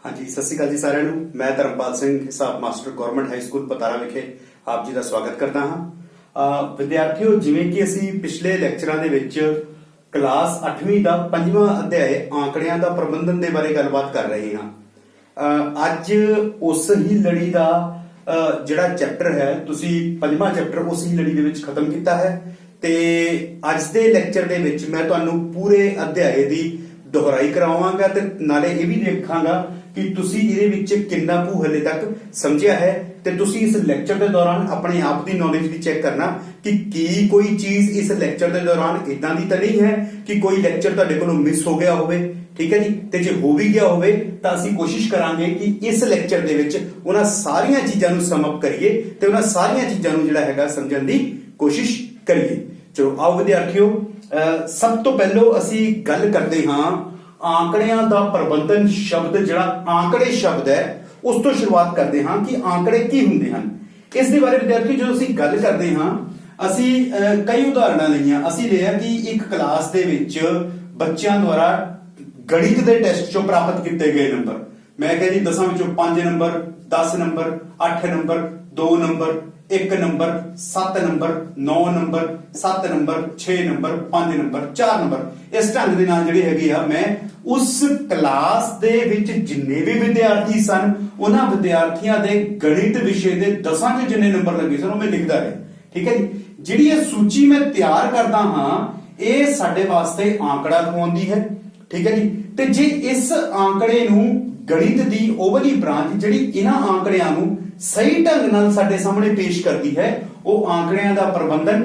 हाँ जी, सत श्री अकाल जी साਰਿਆਂ ਨੂੰ। मैं धर्मपाल सिंह ਹਿਸਾਬ master government high school Patara ਵਿਖੇ ਆਪ ਜੀ ਦਾ ਸਵਾਗਤ ਕਰਦਾ ਹਾਂ। ਵਿਦਿਆਰਥੀਓ, ਜਿਵੇਂ ਕਿ ਅਸੀਂ ਪਿਛਲੇ ਲੈਕਚਰਾਂ ਦੇ ਵਿੱਚ ਕਲਾਸ 8ਵੀਂ ਦਾ 5ਵਾਂ ਅਧਿਆਇ ਆંકੜਿਆਂ ਦਾ ਪ੍ਰਬੰਧਨ ਦੇ ਬਾਰੇ ਗੱਲਬਾਤ ਕਰ ਰਹੇ ਹਾਂ। ਅੱਜ ਉਸ ਹੀ ਲੜੀ ਦਾ ਜਿਹੜਾ ਚੈਪਟਰ ਹੈ, ਤੁਸੀਂ 5ਵਾਂ ਚੈਪਟਰ ਉਸ ਹੀ ਲੜੀ ਦੇ ਵਿੱਚ ਖਤਮ ਕੀਤਾ ਹੈ ਤੇ ਅੱਜ ਦੇ ਲੈਕਚਰ ਦੇ ਵਿੱਚ ਮੈਂ ਤੁਹਾਨੂੰ ਪੂਰੇ ਅਧਿਆਇ ਦੀ ਦੁਹਰਾਈ ਕਰਾਵਾਂਗਾ ਤੇ ਨਾਲੇ ਇਹ ਵੀ ਦੇਖਾਂਗਾ ਕਿ ਤੁਸੀਂ ਇਹਦੇ ਵਿੱਚ ਕਿੰਨਾ ਕੁ ਹਲੇ ਤੱਕ ਸਮਝਿਆ ਹੈ ਤੇ ਤੁਸੀਂ ਇਸ ਲੈਕਚਰ ਦੇ ਦੌਰਾਨ ਆਪਣੇ ਆਪ ਦੀ ਨੌਲੇਜ ਵੀ ਚੈੱਕ ਕਰਨਾ ਕਿ ਕੀ ਕੋਈ ਚੀਜ਼ ਇਸ ਲੈਕਚਰ ਦੇ ਦੌਰਾਨ ਇਦਾਂ ਦੀ ਤਾਂ ਨਹੀਂ ਹੈ ਕਿ ਕੋਈ ਲੈਕਚਰ ਤੁਹਾਡੇ ਕੋਲੋਂ ਮਿਸ ਹੋ ਗਿਆ ਹੋਵੇ। ਠੀਕ ਹੈ ਜੀ, ਤੇ ਜੇ ਹੋ ਵੀ ਗਿਆ ਹੋਵੇ ਤਾਂ ਅਸੀਂ ਕੋਸ਼ਿਸ਼ ਕਰਾਂਗੇ ਕਿ ਇਸ ਲੈਕਚਰ ਦੇ ਵਿੱਚ ਉਹਨਾਂ ਸਾਰੀਆਂ ਚੀਜ਼ਾਂ ਨੂੰ ਸਮ ਅਪ ਕਰੀਏ ਤੇ ਉਹਨਾਂ ਸਾਰੀਆਂ ਚੀਜ਼ਾਂ ਨੂੰ ਜਿਹੜਾ ਹੈਗਾ ਸਮਝਣ ਦੀ ਕੋਸ਼ਿਸ਼ ਕਰੀਏ। ਚਲੋ ਆਓ ਵਿਦਿਆਰਥੀਓ, ਸਭ ਤੋਂ ਪਹਿਲਾਂ ਅਸੀਂ ਗੱਲ ਕਰਦੇ ਹਾਂ ਆંકੜਿਆਂ ਦਾ ਪ੍ਰਬੰਧਨ ਸ਼ਬਦ, ਜਿਹੜਾ ਆંકੜੇ ਸ਼ਬਦ ਹੈ ਉਸ ਤੋਂ ਸ਼ੁਰੂਆਤ ਕਰਦੇ ਹਾਂ ਕਿ ਆંકੜੇ ਕੀ ਹੁੰਦੇ ਹਨ। ਇਸ ਦੇ ਬਾਰੇ ਵਿਦਿਆਰਥੀ ਜਦੋਂ ਅਸੀਂ ਗੱਲ ਕਰਦੇ ਹਾਂ, ਅਸੀਂ ਕਈ ਉਦਾਹਰਨਾਂ ਲਈਆਂ। ਅਸੀਂ ਲਿਆ ਕਿ ਇੱਕ ਕਲਾਸ ਦੇ ਵਿੱਚ ਬੱਚਿਆਂ ਦੁਆਰਾ ਗਣਿਤ ਦੇ ਟੈਸਟ ਚੋਂ ਪ੍ਰਾਪਤ ਕੀਤੇ ਗਏ ਨੰਬਰ, ਮੈਂ ਕਿਹਾ ਜੀ 10 ਵਿੱਚੋਂ 5 number, 10 number, 8 number, 2 number, 1 number, 7 number, 9 number, 7 number, 6 number, 5 number, 4 number. ਇਸ ਢੰਗ ਦੇ ਨਾਲ ਜਿਹੜੀ ਹੈਗੀ ਆ ਮੈਂ ਉਸ ਕਲਾਸ ਦੇ ਵਿੱਚ ਜਿੰਨੇ ਵੀ ਵਿਦਿਆਰਥੀ ਸਨ ਉਹਨਾਂ ਵਿਦਿਆਰਥੀਆਂ ਦੇ ਗਣਿਤ ਵਿਸ਼ੇ ਦੇ 10 ਚ ਜਿੰਨੇ ਨੰਬਰ ਲੱਗੇ ਸਨ ਉਹ ਮੈਂ ਲਿਖਦਾ ਰਿਹਾ। ਠੀਕ ਹੈ ਜੀ, ਜਿਹੜੀ ਇਹ ਸੂਚੀ ਮੈਂ ਤਿਆਰ ਕਰਦਾ ਹਾਂ ਇਹ ਸਾਡੇ ਵਾਸਤੇ ਆંકੜਾ ਖਵਾਉਂਦੀ ਹੈ। ਠੀਕ ਹੈ ਜੀ, ਤੇ ਜੇ ਇਸ ਆંકੜੇ ਨੂੰ ਗਣਿਤ ਦੀ ਉਹ ਵਾਲੀ ਬ੍ਰਾਂਚ ਜਿਹੜੀ ਇਹਨਾਂ ਆંકੜਿਆਂ ਨੂੰ ਸਹੀ ਢੰਗ ਨਾਲ ਸਾਡੇ ਸਾਹਮਣੇ ਪੇਸ਼ ਕਰਦੀ ਹੈ ਉਹ ਆંકੜਿਆਂ ਦਾ ਪ੍ਰਬੰਧਨ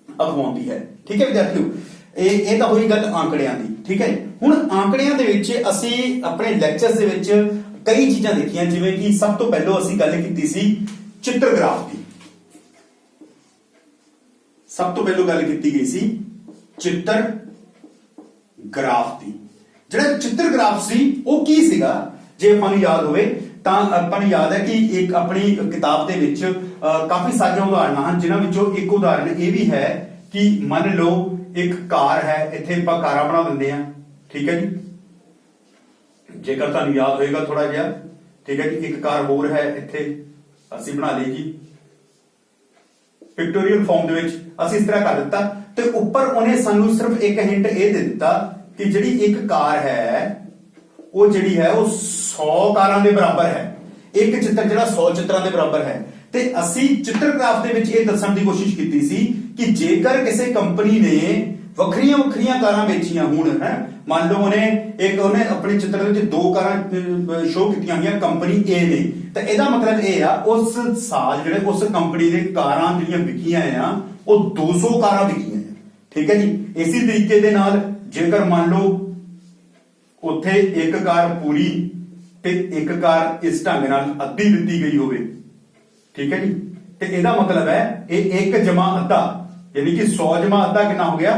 ਅਖਵਾਉਂਦੀ ਹੈ। ਠੀਕ ਹੈ ਵਿਦਿਆਰਥੀਓ, ਇਹ ਤਾਂ ਹੋਈ ਗੱਲ ਆંકੜਿਆਂ ਦੀ। ਠੀਕ ਹੈ, ਹੁਣ ਆંકੜਿਆਂ ਦੇ ਵਿੱਚ ਅਸੀਂ ਆਪਣੇ ਲੈਕਚਰਸ ਦੇ ਵਿੱਚ ਕਈ ਚੀਜ਼ਾਂ ਦੇਖੀਆਂ, ਜਿਵੇਂ ਕਿ ਸਭ ਤੋਂ ਪਹਿਲਾਂ ਅਸੀਂ ਗੱਲ ਕੀਤੀ ਸੀ ਚਿੱਤਰ ਗ੍ਰਾਫ ਦੀ। ਸਭ ਤੋਂ ਪਹਿਲਾਂ ਗੱਲ ਕੀਤੀ ਗਈ ਸੀ ਚਿੱਤਰ ਗ੍ਰਾਫ ਦੀ। ਜਿਹੜਾ ਚਿੱਤਰ ਗ੍ਰਾਫ ਸੀ ਉਹ ਕੀ ਸੀਗਾ, ਜੇ ਆਪਾਂ ਨੂੰ ਯਾਦ ਹੋਵੇ ਤਾਂ ਆਪਾਂ ਨੂੰ ਯਾਦ ਹੈ ਕਿ ਇੱਕ ਆਪਣੀ ਕਿਤਾਬ ਦੇ ਵਿੱਚ ਕਾਫੀ ਸਾਰੀਆਂ ਉਦਾਹਰਨਾਂ ਹਨ, ਜਿਨ੍ਹਾਂ ਵਿੱਚੋਂ ਇੱਕ ਉਦਾਹਰਨ ਇਹ ਵੀ ਹੈ ਕਿ ਮੰਨ ਲਓ ਇੱਕ ਕਾਰ ਹੈ, ਇੱਥੇ ਆਪਾਂ ਕਾਰਾਂ ਬਣਾ ਦਿੰਦੇ ਆ। ਠੀਕ ਹੈ ਜੀ, ਜੇਕਰ ਤੁਹਾਨੂੰ ਯਾਦ ਹੋਏਗਾ ਥੋੜਾ ਜਿਹਾ। ਠੀਕ ਹੈ ਜੀ, ਇੱਕ ਕਾਰ ਹੋਰ ਹੈ ਇੱਥੇ ਅਸੀਂ ਬਣਾ ਲਈ ਜੀ ਪਿਕਟੋਰੀਅਲ ਫਾਰਮ ਦੇ ਵਿੱਚ। ਅਸੀਂ ਇਸ ਤਰ੍ਹਾਂ ਕਰ ਦਿੱਤਾ ਤੇ ਉੱਪਰ ਉਹਨੇ ਸਾਨੂੰ ਸਿਰਫ ਇੱਕ ਹਿੰਟ ਇਹ ਦੇ ਦਿੱਤਾ ਕਿ ਜਿਹੜੀ ਇੱਕ ਕਾਰ ਹੈ ਉਹ ਜਿਹੜੀ ਹੈ ਉਹ 100 ਕਾਰਾਂ ਦੇ ਬਰਾਬਰ ਹੈ। ਇੱਕ ਚਿੱਤਰ ਜਿਹੜਾ 100 ਚਿੱਤਰਾਂ ਦੇ ਬਰਾਬਰ ਹੈ। ਤੇ ਅਸੀਂ ਚਿੱਤਰਗ੍ਰਾਫ ਦੇ ਵਿੱਚ ਇਹ ਦੱਸਣ ਦੀ ਕੋਸ਼ਿਸ਼ ਕੀਤੀ ਸੀ ਕਿ ਜੇਕਰ ਕਿਸੇ ਕੰਪਨੀ ਨੇ ਵੱਖਰੀਆਂ ਵੱਖਰੀਆਂ ਕਾਰਾਂ ਵੇਚੀਆਂ ਹੋਣ, ਹੈ ਮੰਨ ਲਓ ਉਹਨੇ ਆਪਣੇ ਚਿੱਤਰ ਦੇ ਵਿੱਚ 2 ਕਾਰਾਂ ਸ਼ੋਅ ਕੀਤੀਆਂ ਹੋਈਆਂ ਕੰਪਨੀ A ਨੇ, ਤਾਂ ਇਹਦਾ ਮਤਲਬ ਇਹ ਆ ਉਸ ਸਾਲ ਜਿਹੜੇ ਉਸ ਕੰਪਨੀ ਦੇ ਕਾਰਾਂ ਜਿਹੜੀਆਂ ਵਿਕੀਆਂ ਆ ਉਹ 200 ਕਾਰਾਂ ਵਿਕੀਆਂ ਆ। ਠੀਕ ਹੈ ਜੀ, ਇਸੇ ਤਰੀਕੇ ਦੇ ਨਾਲ ਜੇਕਰ ਮੰਨ ਲਓ ਉੱਥੇ ਇੱਕ ਕਾਰ ਪੂਰੀ ਤੇ ਇੱਕ ਕਾਰ ਇਸ ਢੰਗ ਨਾਲ ਅੱਧੀ ਦਿੱਤੀ ਗਈ ਹੋਵੇ। ਠੀਕ ਹੈ ਜੀ, ਤੇ ਇਹਦਾ ਮਤਲਬ ਹੈ ਇਹ 1 ਜਮਾ ਅੱਧਾ, ਯਾਨੀ ਕਿ 100 ਜਮਾ ਅੱਧਾ ਕਿੰਨਾ ਹੋ ਗਿਆ,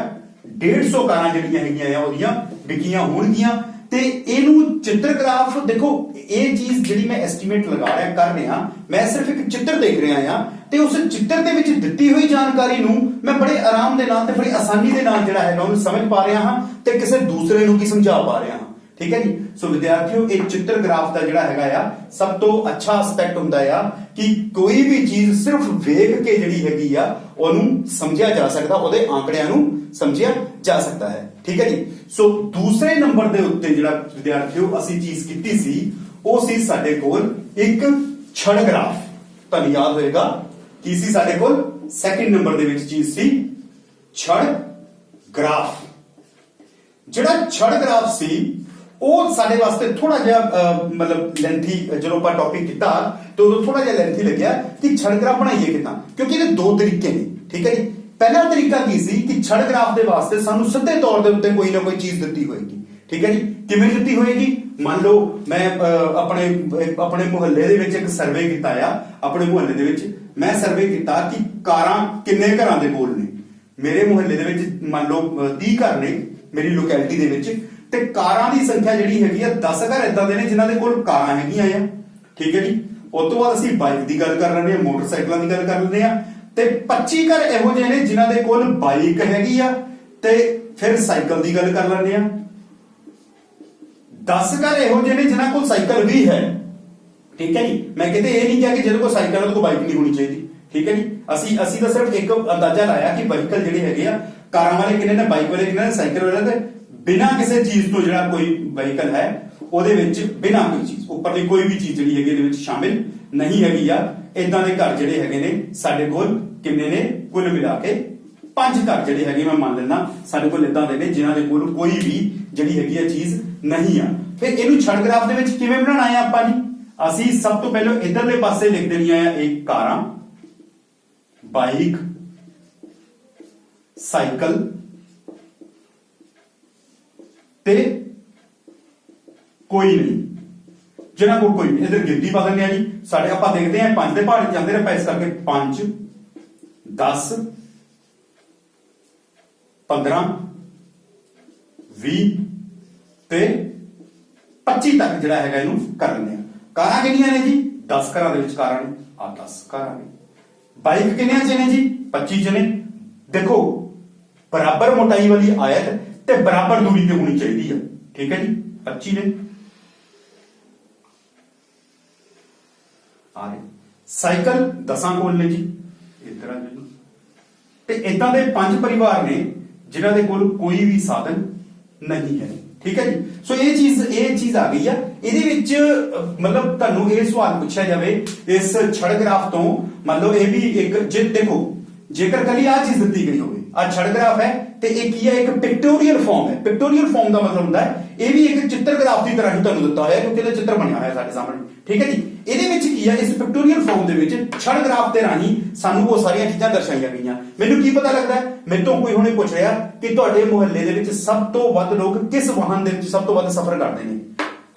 150 ਕਾਰਾਂ ਜਿਹੜੀਆਂ ਹੈਗੀਆਂ ਆ ਉਹਦੀਆਂ ਵਿਕੀਆਂ ਹੋਣਗੀਆਂ। ਤੇ ਇਹਨੂੰ ਚਿੱਤਰਗ੍ਰਾਫ ਦੇਖੋ, ਇਹ ਚੀਜ਼ ਜਿਹੜੀ ਮੈਂ ਐਸਟੀਮੇਟ ਲਗਾ ਰਿਹਾ ਕਰ ਰਿਹਾ, ਮੈਂ ਸਿਰਫ ਇੱਕ ਚਿੱਤਰ ਦੇਖ ਰਿਹਾ ਆ ਤੇ ਉਸ ਚਿੱਤਰ ਦੇ ਵਿੱਚ ਦਿੱਤੀ ਹੋਈ ਜਾਣਕਾਰੀ ਨੂੰ ਮੈਂ ਬੜੇ ਆਰਾਮ ਦੇ ਨਾਲ ਤੇ ਬੜੀ ਆਸਾਨੀ ਦੇ ਨਾਲ ਜਿਹੜਾ ਹੈਗਾ ਉਹਨੂੰ ਸਮਝ ਪਾ ਰਿਹਾ ਹਾਂ ਤੇ ਕਿਸੇ ਦੂਸਰੇ ਨੂੰ ਵੀ ਸਮਝਾ ਪਾ ਰਿਹਾ ਹਾਂ। ਠੀਕ ਹੈ ਜੀ, ਸੋ ਵਿਦਿਆਰਥੀਓ ਇਹ ਚਿੱਤਰ ਗ੍ਰਾਫ ਦਾ ਜਿਹੜਾ ਹੈਗਾ ਆ ਸਭ ਤੋਂ ਅੱਛਾ ਐਸਪੈਕਟ ਹੁੰਦਾ ਆ ਕਿ ਕੋਈ ਵੀ ਚੀਜ਼ ਸਿਰਫ ਵੇਖ ਕੇ ਜਿਹੜੀ ਹੈਗੀ ਆ ਉਹਨੂੰ ਸਮਝਿਆ ਜਾ ਸਕਦਾ, ਉਹਦੇ ਆંકੜਿਆਂ ਨੂੰ ਸਮਝਿਆ ਜਾ ਸਕਦਾ ਹੈ। ਠੀਕ ਹੈ ਜੀ, ਸੋ ਦੂਸਰੇ ਨੰਬਰ ਦੇ ਉੱਤੇ ਜਿਹੜਾ ਵਿਦਿਆਰਥੀਓ ਅਸੀਂ ਚੀਜ਼ ਕੀਤੀ ਸੀ ਉਹ ਸੀ ਸਾਡੇ ਕੋਲ ਇੱਕ ਛੜ ਗ੍ਰਾਫ। ਤੁਹਾਨੂੰ ਯਾਦ ਹੋਏਗਾ ਕੀ ਸੀ ਸਾਡੇ ਕੋਲ, ਸੈਕਿੰਡ ਨੰਬਰ ਦੇ ਵਿੱਚ ਚੀਜ਼ ਸੀ ਛੜ ਗ੍ਰਾਫ। ਜਿਹੜਾ ਛੜ ਗ੍ਰਾਫ ਸੀ ਉਹ ਸਾਡੇ ਵਾਸਤੇ ਥੋੜਾ ਜਿਹਾ ਮਤਲਬ ਲੈਂਥੀ, ਜਦੋਂ ਆਪਾਂ ਟੌਪਿਕ ਕੀਤਾ ਤੇ ਉਦੋਂ ਥੋੜਾ ਜਿਹਾ ਲੈਂਥੀ ਲੱਗਿਆ ਕਿ ਛੜ ਗ੍ਰਾਫ ਬਣਾਈਏ ਕਿੱਦਾਂ, ਕਿਉਂਕਿ ਇਹਦੇ 2 ਤਰੀਕੇ ਨੇ। ਠੀਕ ਹੈ ਜੀ, ਪਹਿਲਾ ਤਰੀਕਾ ਕੀ ਸੀ ਕਿ ਛੜ ਗ੍ਰਾਫ ਦੇ ਵਾਸਤੇ ਸਾਨੂੰ ਸਿੱਧੇ ਤੌਰ ਦੇ ਉੱਤੇ ਕੋਈ ਨਾ ਕੋਈ ਚੀਜ਼ ਦਿੱਤੀ ਹੋਏਗੀ। ਠੀਕ ਹੈ ਜੀ, ਕਿਵੇਂ ਦਿੱਤੀ ਹੋਏਗੀ, ਮੰਨ ਲਓ ਮੈਂ ਆਪਣੇ ਮੁਹੱਲੇ ਦੇ ਵਿੱਚ ਇੱਕ ਸਰਵੇ ਕੀਤਾ ਆ। ਆਪਣੇ ਮੁਹੱਲੇ ਦੇ ਵਿੱਚ ਮੈਂ ਸਰਵੇ ਕੀਤਾ ਕਿ ਕਾਰਾਂ ਕਿੰਨੇ ਘਰਾਂ ਦੇ ਕੋਲ ਨੇ। ਮੇਰੇ ਮੁਹੱਲੇ ਦੇ ਵਿੱਚ ਮੰਨ ਲਓ 30 ਘਰ ਨੇ ਮੇਰੀ ਲੋਕੈਲਿਟੀ ਦੇ ਵਿੱਚ, ਤੇ ਕਾਰਾਂ ਦੀ ਸੰਖਿਆ ਜਿਹੜੀ ਹੈਗੀ ਆ 10 ਘਰ ਇਦਾਂ ਦੇ ਨੇ ਜਿਨ੍ਹਾਂ ਦੇ ਕੋਲ ਕਾਰਾਂ ਹੈਗੀਆਂ ਆ। ਠੀਕ ਹੈ ਜੀ, ਉਸ ਤੋਂ ਬਾਅਦ ਅਸੀਂ ਬਾਈਕ ਦੀ ਗੱਲ ਕਰ ਲੈਂਦੇ ਆ, ਮੋਟਰਸਾਈਕਲਾਂ ਦੀ ਗੱਲ ਕਰ ਲੈਂਦੇ ਆ, ਤੇ 25 ਘਰ ਇਹੋ ਜਿਹੇ ਨੇ ਜਿਨ੍ਹਾਂ ਦੇ ਕੋਲ ਬਾਈਕ ਹੈਗੀ ਆ, ਤੇ ਫਿਰ ਸਾਈਕਲ ਦੀ ਗੱਲ ਕਰ ਲੈਂਦੇ ਆ, 10 ਘਰ ਇਹੋ ਜਿਹੇ ਨੇ ਜਿਨ੍ਹਾਂ ਕੋਲ ਸਾਈਕਲ ਵੀ ਹੈ, ਠੀਕ ਹੈ ਜੀ। ਮੈਂ ਕਿਤੇ ਇਹ ਨਹੀਂ ਕਿਹਾ ਕਿ ਜਿਹਦੇ ਕੋਲ ਸਾਈਕਲ ਹੈ ਉਹਦੇ ਕੋਲ ਬਾਈਕ ਨਹੀਂ ਹੋਣੀ ਚਾਹੀਦੀ, ਠੀਕ ਹੈ ਜੀ। ਅਸੀਂ ਤਾਂ ਸਿਰਫ ਇੱਕ ਅੰਦਾਜ਼ਾ ਲਾਇਆ ਕਿ ਵਹੀਕਲ ਜਿਹੜੇ ਹੈਗੇ ਆ, ਕਾਰਾਂ ਵਾਲੇ ਕਿੰਨੇ ਨੇ, ਬਾਈਕ ਵਾਲੇ ਕਿੰਨੇ ਨੇ, ਸਾਈਕਲ ਵਾਲੇ ਤੇ ਬਿਨਾਂ ਕਿਸੇ ਚੀਜ਼ ਤੋਂ ਜਿਹੜਾ ਕੋਈ ਵਹੀਕਲ ਹੈ ਉਹਦੇ ਵਿੱਚ ਬਿਨਾਂ ਕੋਈ ਚੀਜ਼ ਉੱਪਰਲੀ ਕੋਈ ਵੀ ਚੀਜ਼ ਜਿਹੜੀ ਹੈਗੀ ਇਹਦੇ ਵਿੱਚ ਸ਼ਾਮਿਲ ਨਹੀਂ ਹੈਗੀ ਆ। ਇਦਾਂ ਦੇ ਘਰ ਜਿਹੜੇ ਹੈਗੇ ਨੇ ਸਾਡੇ ਕੋਲ ਕਿੰਨੇ ਨੇ, ਕੁੱਲ ਮਿਲਾ ਕੇ 5 ਘਰ ਜਿਹੜੇ ਹੈਗੇ ਮੈਂ ਮੰਨ ਲੈਣਾ ਸਾਡੇ ਕੋਲ ਇਦਾਂ ਦੇ ਨੇ ਜਿਨ੍ਹਾਂ ਦੇ ਕੋਲ ਕੋਈ ਵੀ ਜਿਹੜੀ ਹੈਗੀ ਆ ਚੀਜ਼ ਨਹੀਂ ਆ। ਫਿਰ ਇਹਨੂੰ ਛੜ ਗ੍ਰਾਫ ਦੇ ਵਿੱਚ ਕਿਵੇਂ ਬਣਾਉਣਾ ਹੈ ਆਪਾਂ ਜੀ? ਅਸੀਂ ਸਭ ਤੋਂ ਪਹਿਲਾਂ ਇਧਰਲੇ ਪਾਸੇ ਲਿਖ ਦੇਣੀਆਂ ਆ ਇੱਕ ਕਾਰਾਂ, ਬਾਈਕ, ਸਾਈਕਲ ਤੇ ਕੋਈ ਨਹੀਂ, ਜਿਹਨਾਂ ਕੋਲ ਕੋਈ ਨਹੀਂ। ਇਧਰ ਗਿਣਤੀ ਪਾ ਦਿੰਦੇ ਆ ਜੀ। ਸਾਡੇ ਆਪਾਂ ਦੇਖਦੇ ਆ 5 ਦੇ ਪਹਾੜੇ ਜਾਂਦੇ ਨੇ, ਇਸ ਕਰਕੇ 5 10 15 20 ਤੇ 25 ਤੱਕ ਜਿਹੜਾ ਹੈਗਾ ਇਹਨੂੰ ਕਰ ਲੈਂਦੇ ਆ। ਕਾਰਾਂ ਕਿੰਨੀਆਂ ਨੇ ਜੀ? 10 ਘਰਾਂ ਦੇ ਵਿੱਚ ਕਾਰਾਂ ਨੇ, ਆ 10 ਘਰਾਂ ਨੇ। ਬਾਈਕ ਕਿੰਨਿਆਂ ਚ ਨੇ ਜੀ? 25 ਚ ਨੇ। ਦੇਖੋ ਬਰਾਬਰ ਮੋਟਾਈ ਵਾਲੀ ਆਇਤ ਤੇ ਬਰਾਬਰ ਦੂਰੀ ਤੇ ਹੋਣੀ ਚਾਹੀਦੀ ਆ, ਠੀਕ ਹੈ ਜੀ। 25 ਨੇ। ਆ ਰਹੇ ਸਾਈਕਲ 10 ਕੋਲ ਨੇ ਜੀ, ਇਧਰ ਆ ਜੀ। ਤੇ ਇਦਾਂ ਦੇ 5 ਪਰਿਵਾਰ ਨੇ ਜਿਨ੍ਹਾਂ ਦੇ ਕੋਲ ਕੋਈ ਵੀ ਸਾਧਨ ਨਹੀਂ ਹੈ, ਠੀਕ ਹੈ ਜੀ। ਸੋ ਇਹ ਚੀਜ਼ ਆ ਗਈ ਆ। ਇਹਦੇ ਵਿੱਚ ਮਤਲਬ ਤੁਹਾਨੂੰ ਇਹ ਸਵਾਲ ਪੁੱਛਿਆ ਜਾਵੇ ਇਸ ਛੜ ਗ੍ਰਾਫ ਤੋਂ, ਮੰਨ ਲਓ ਇਹ ਵੀ ਇੱਕ ਦੇਖੋ ਜੇਕਰ ਕੱਲੀ ਆ ਚੀਜ਼ ਦਿੱਤੀ ਗਈ ਹੋਵੇ, ਆ ਛੜ ਗ੍ਰਾਫ ਹੈ ਤੇ ਇਹ ਕੀ ਹੈ, ਇੱਕ ਪਿਕਟੋਰੀਅਲ ਫਾਰਮ ਹੈ। ਪਿਕਟੋਰੀਅਲ ਫਾਰਮ ਦਾ ਮਤਲਬ ਹੁੰਦਾ ਹੈ ਇਹ ਵੀ ਇੱਕ ਚਿੱਤਰ ਗ੍ਰਾਫ ਦੀ ਤਰ੍ਹਾਂ ਹੀ ਤੁਹਾਨੂੰ ਦਿੱਤਾ ਹੋਇਆ ਕਿਉਂਕਿ ਇਹਦਾ ਚਿੱਤਰ ਬਣਿਆ ਹੋਇਆ ਸਾਡੇ ਸਾਹਮਣੇ, ਠੀਕ ਹੈ ਜੀ। ਇਹਦੇ ਵਿੱਚ ਕੀ ਹੈ, ਇਸ ਪਿਕਟੋਰੀਅਲ ਫਾਰਮ ਦੇ ਵਿੱਚ ਛੜ ਗ੍ਰਾਫ ਦੇ ਰਾਹੀਂ ਸਾਨੂੰ ਉਹ ਸਾਰੀਆਂ ਚੀਜ਼ਾਂ ਦਰਸਾਈਆਂ ਗਈਆਂ। ਮੈਨੂੰ ਕੀ ਪਤਾ ਲੱਗਦਾ ਹੈ, ਮੇਰੇ ਤੋਂ ਕੋਈ ਹੁਣੇ ਪੁੱਛ ਰਿਹਾ ਕਿ ਤੁਹਾਡੇ ਮੁਹੱਲੇ ਦੇ ਵਿੱਚ ਸਭ ਤੋਂ ਵੱਧ ਲੋਕ ਕਿਸ ਵਾਹਨ ਦੇ ਵਿੱਚ ਸਭ ਤੋਂ ਵੱਧ ਸਫ਼ਰ ਕਰਦੇ ਨੇ?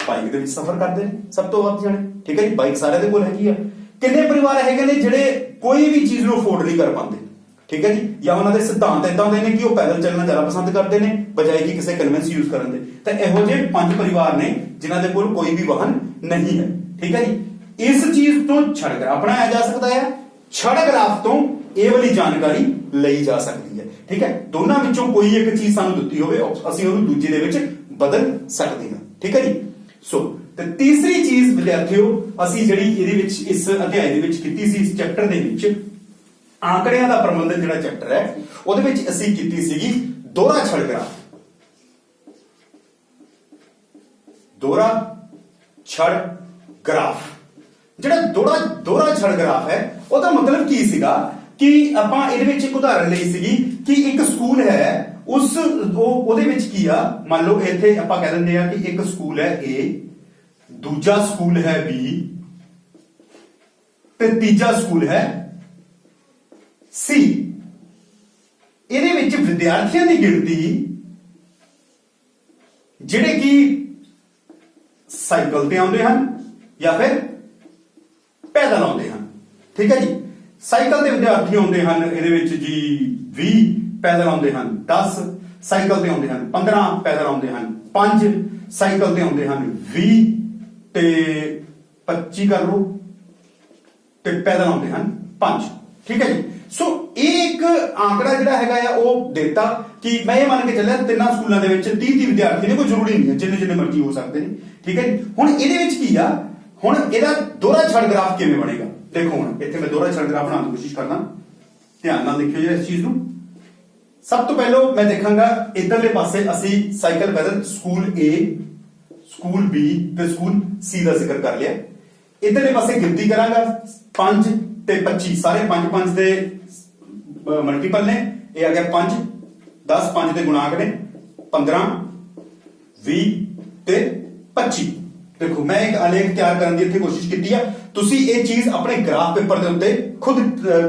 ਬਾਈਕ ਦੇ ਵਿੱਚ ਸਫ਼ਰ ਕਰਦੇ ਨੇ ਸਭ ਤੋਂ ਵੱਧ ਜਾਣੇ, ਠੀਕ ਹੈ ਜੀ। ਬਾਈਕ ਸਾਰਿਆਂ ਦੇ ਕੋਲ ਹੈਗੀ ਆ। ਕਿੰਨੇ ਪਰਿਵਾਰ ਹੈਗੇ ਨੇ ਜਿਹੜੇ ਕੋਈ ਵੀ ਚੀਜ਼ ਨੂੰ ਅਫੋਰਡ ਨਹੀਂ ਕਰ ਪਾਉਂਦੇ, ਠੀਕ ਹੈ ਜੀ, ਜਾਂ ਉਹਨਾਂ ਦੇ ਸਿਧਾਂਤ ਇਦਾਂ ਦੇ ਨੇ ਕਿ ਉਹ ਪੈਦਲ ਚੱਲਣਾ ਜ਼ਿਆਦਾ ਪਸੰਦ ਕਰਦੇ ਨੇ ਬਜਾਏ ਕਿ ਕਿਸੇ ਕਨਵੈਂਸ ਯੂਜ਼ ਕਰਨ ਦੇ। ਤਾਂ ਇਹੋ ਜਿਹੇ 5 ਪਰਿਵਾਰ ਨੇ ਜਿਨ੍ਹਾਂ ਦੇ ਕੋਲ ਕੋਈ ਵੀ ਵਾਹਨ ਨਹੀਂ ਹੈ, ਠੀਕ ਹੈ ਜੀ। ਇਸ ਚੀਜ਼ ਤੋਂ ਛੜ ਗ੍ਰਾਫ ਬਣਾਇਆ ਜਾ ਸਕਦਾ ਹੈ। ਛੜ ਗ੍ਰਾਫ ਤੋਂ ਇਹ ਵਾਲੀ ਜਾਣਕਾਰੀ ਲਈ ਜਾ ਸਕਦੀ ਹੈ, ਠੀਕ ਹੈ। ਦੋਨਾਂ ਵਿੱਚੋਂ ਕੋਈ ਇੱਕ ਚੀਜ਼ ਸਾਨੂੰ ਦਿੱਤੀ ਹੋਵੇ ਅਸੀਂ ਉਹਨੂੰ ਦੂਜੇ ਦੇ ਵਿੱਚ ਬਦਲ ਸਕਦੇ ਹਾਂ, ਠੀਕ ਹੈ ਜੀ। ਸੋ ਤੇ ਤੀਸਰੀ ਚੀਜ਼ ਵਿਦਿਆਰਥੀਓ ਅਸੀਂ ਜਿਹੜੀ ਇਹਦੇ ਵਿੱਚ ਇਸ ਅਧਿਆਇ ਦੇ ਵਿੱਚ ਕੀਤੀ ਸੀ, ਇਸ ਚੈਪਟਰ ਦੇ ਵਿੱਚ ਆંકੜਿਆਂ ਦਾ ਪ੍ਰਬੰਧਨ ਜਿਹੜਾ ਚੈਪਟਰ ਹੈ ਉਹਦੇ ਵਿੱਚ ਅਸੀਂ ਕੀਤੀ ਸੀਗੀ ਦੋਹਰਾ ਛੜ ਗ੍ਰਾਫ। ਦੋਹਰਾ ਛੜ ਗ੍ਰਾਫ, ਜਿਹੜਾ ਦੋਹਰਾ ਛੜ ਗ੍ਰਾਫ ਹੈ ਉਹਦਾ ਮਤਲਬ ਕੀ ਸੀਗਾ ਕਿ ਆਪਾਂ ਇਹਦੇ ਵਿੱਚ ਇੱਕ ਉਦਾਹਰਨ ਲਈ ਸੀਗੀ ਕਿ ਇੱਕ ਸਕੂਲ ਹੈ, ਉਹਦੇ ਵਿੱਚ ਕੀ ਆ, ਮੰਨ ਲਓ ਇੱਥੇ ਆਪਾਂ ਕਹਿ ਦਿੰਦੇ ਆ ਕਿ ਇੱਕ ਸਕੂਲ ਹੈ A, ਦੂਜਾ ਸਕੂਲ ਹੈ B ਤੇ ਤੀਜਾ ਸਕੂਲ ਹੈ C। ਇਹਦੇ ਵਿੱਚ ਵਿਦਿਆਰਥੀਆਂ ਦੀ ਗਿਣਤੀ ਜਿਹੜੇ ਕਿ ਸਾਈਕਲ ਤੇ ਆਉਂਦੇ ਹਨ ਜਾਂ ਫਿਰ ਪੈਦਲ ਆਉਂਦੇ ਹਨ, ਠੀਕ ਹੈ ਜੀ। ਸਾਈਕਲ ਤੇ ਵਿਦਿਆਰਥੀ ਆਉਂਦੇ ਹਨ ਇਹਦੇ ਵਿੱਚ ਜੀ 20, ਪੈਦਲ ਆਉਂਦੇ ਹਨ 10, ਸਾਈਕਲ ਤੇ ਆਉਂਦੇ ਹਨ 15, ਪੈਦਲ ਆਉਂਦੇ ਹਨ 5, ਸਾਈਕਲ ਤੇ ਆਉਂਦੇ ਹਨ 20 ਤੇ 25 ਕਰ ਲਓ ਤੇ ਪੈਦਲ ਆਉਂਦੇ ਹਨ 5, ਠੀਕ ਹੈ ਜੀ। ਸੋ ਇਹ ਇੱਕ ਆંકੜਾ ਜਿਹੜਾ ਹੈਗਾ ਆ ਉਹ ਦਿੱਤਾ ਕਿ ਮੈਂ ਇਹ ਮੰਨ ਕੇ ਚੱਲਿਆ ਤਿੰਨਾਂ ਸਕੂਲਾਂ ਦੇ ਵਿੱਚ 30 ਵਿਦਿਆਰਥੀ ਨੇ, ਕੋਈ ਜ਼ਰੂਰੀ ਨਹੀਂ ਹੈ, ਜਿੰਨੇ ਮਰਜ਼ੀ ਹੋ ਸਕਦੇ ਨੇ, ਠੀਕ ਹੈ ਜੀ। ਹੁਣ ਇਹਦੇ ਵਿੱਚ ਕੀ ਆ, ਹੁਣ ਇਹਦਾ ਦੋਹਰਾ ਛੜ ਗ੍ਰਾਫ ਕਿਵੇਂ ਬਣੇਗਾ? ਦੇਖੋ ਹੁਣ ਇੱਥੇ ਮੈਂ ਦੋਹਰਾ ਛੜ ਗ੍ਰਾਫ ਬਣਾਉਣ ਦੀ ਕੋਸ਼ਿਸ਼ ਕਰਨਾ, ਧਿਆਨ ਨਾਲ ਦੇਖਿਓ ਜੀ ਇਸ ਚੀਜ਼ ਨੂੰ। ਸਭ ਤੋਂ ਪਹਿਲਾਂ ਮੈਂ ਦੇਖਾਂਗਾ ਇਧਰਲੇ ਪਾਸੇ ਅਸੀਂ ਸਾਈਕਲ ਪੈਦਲ ਸਕੂਲ A, ਸਕੂਲ B ਤੇ ਸਕੂਲ C ਦਾ ਜ਼ਿਕਰ ਕਰ ਲਿਆ। ਇਧਰਲੇ ਪਾਸੇ ਗਿਣਤੀ ਕਰਾਂਗਾ 5 ਤੇ 25, ਸਾਰੇ 5 ਦੇ ਮਲਟੀਪਲ ਨੇ। ਇਹ ਆ ਗਿਆ 5, 10 5 ਦੇ ਗੁਣਾਂਕ ਨੇ 15, 20 ਤੇ 25। ਦੇਖੋ ਮੈਂ ਇੱਕ ਆਲੇਖ ਤਿਆਰ ਕਰਨ ਦੀ ਇੱਥੇ ਕੋਸ਼ਿਸ਼ ਕੀਤੀ ਆ, ਤੁਸੀਂ ਇਹ ਚੀਜ਼ ਆਪਣੇ ਗ੍ਰਾਫ ਪੇਪਰ ਦੇ ਉੱਤੇ ਖੁਦ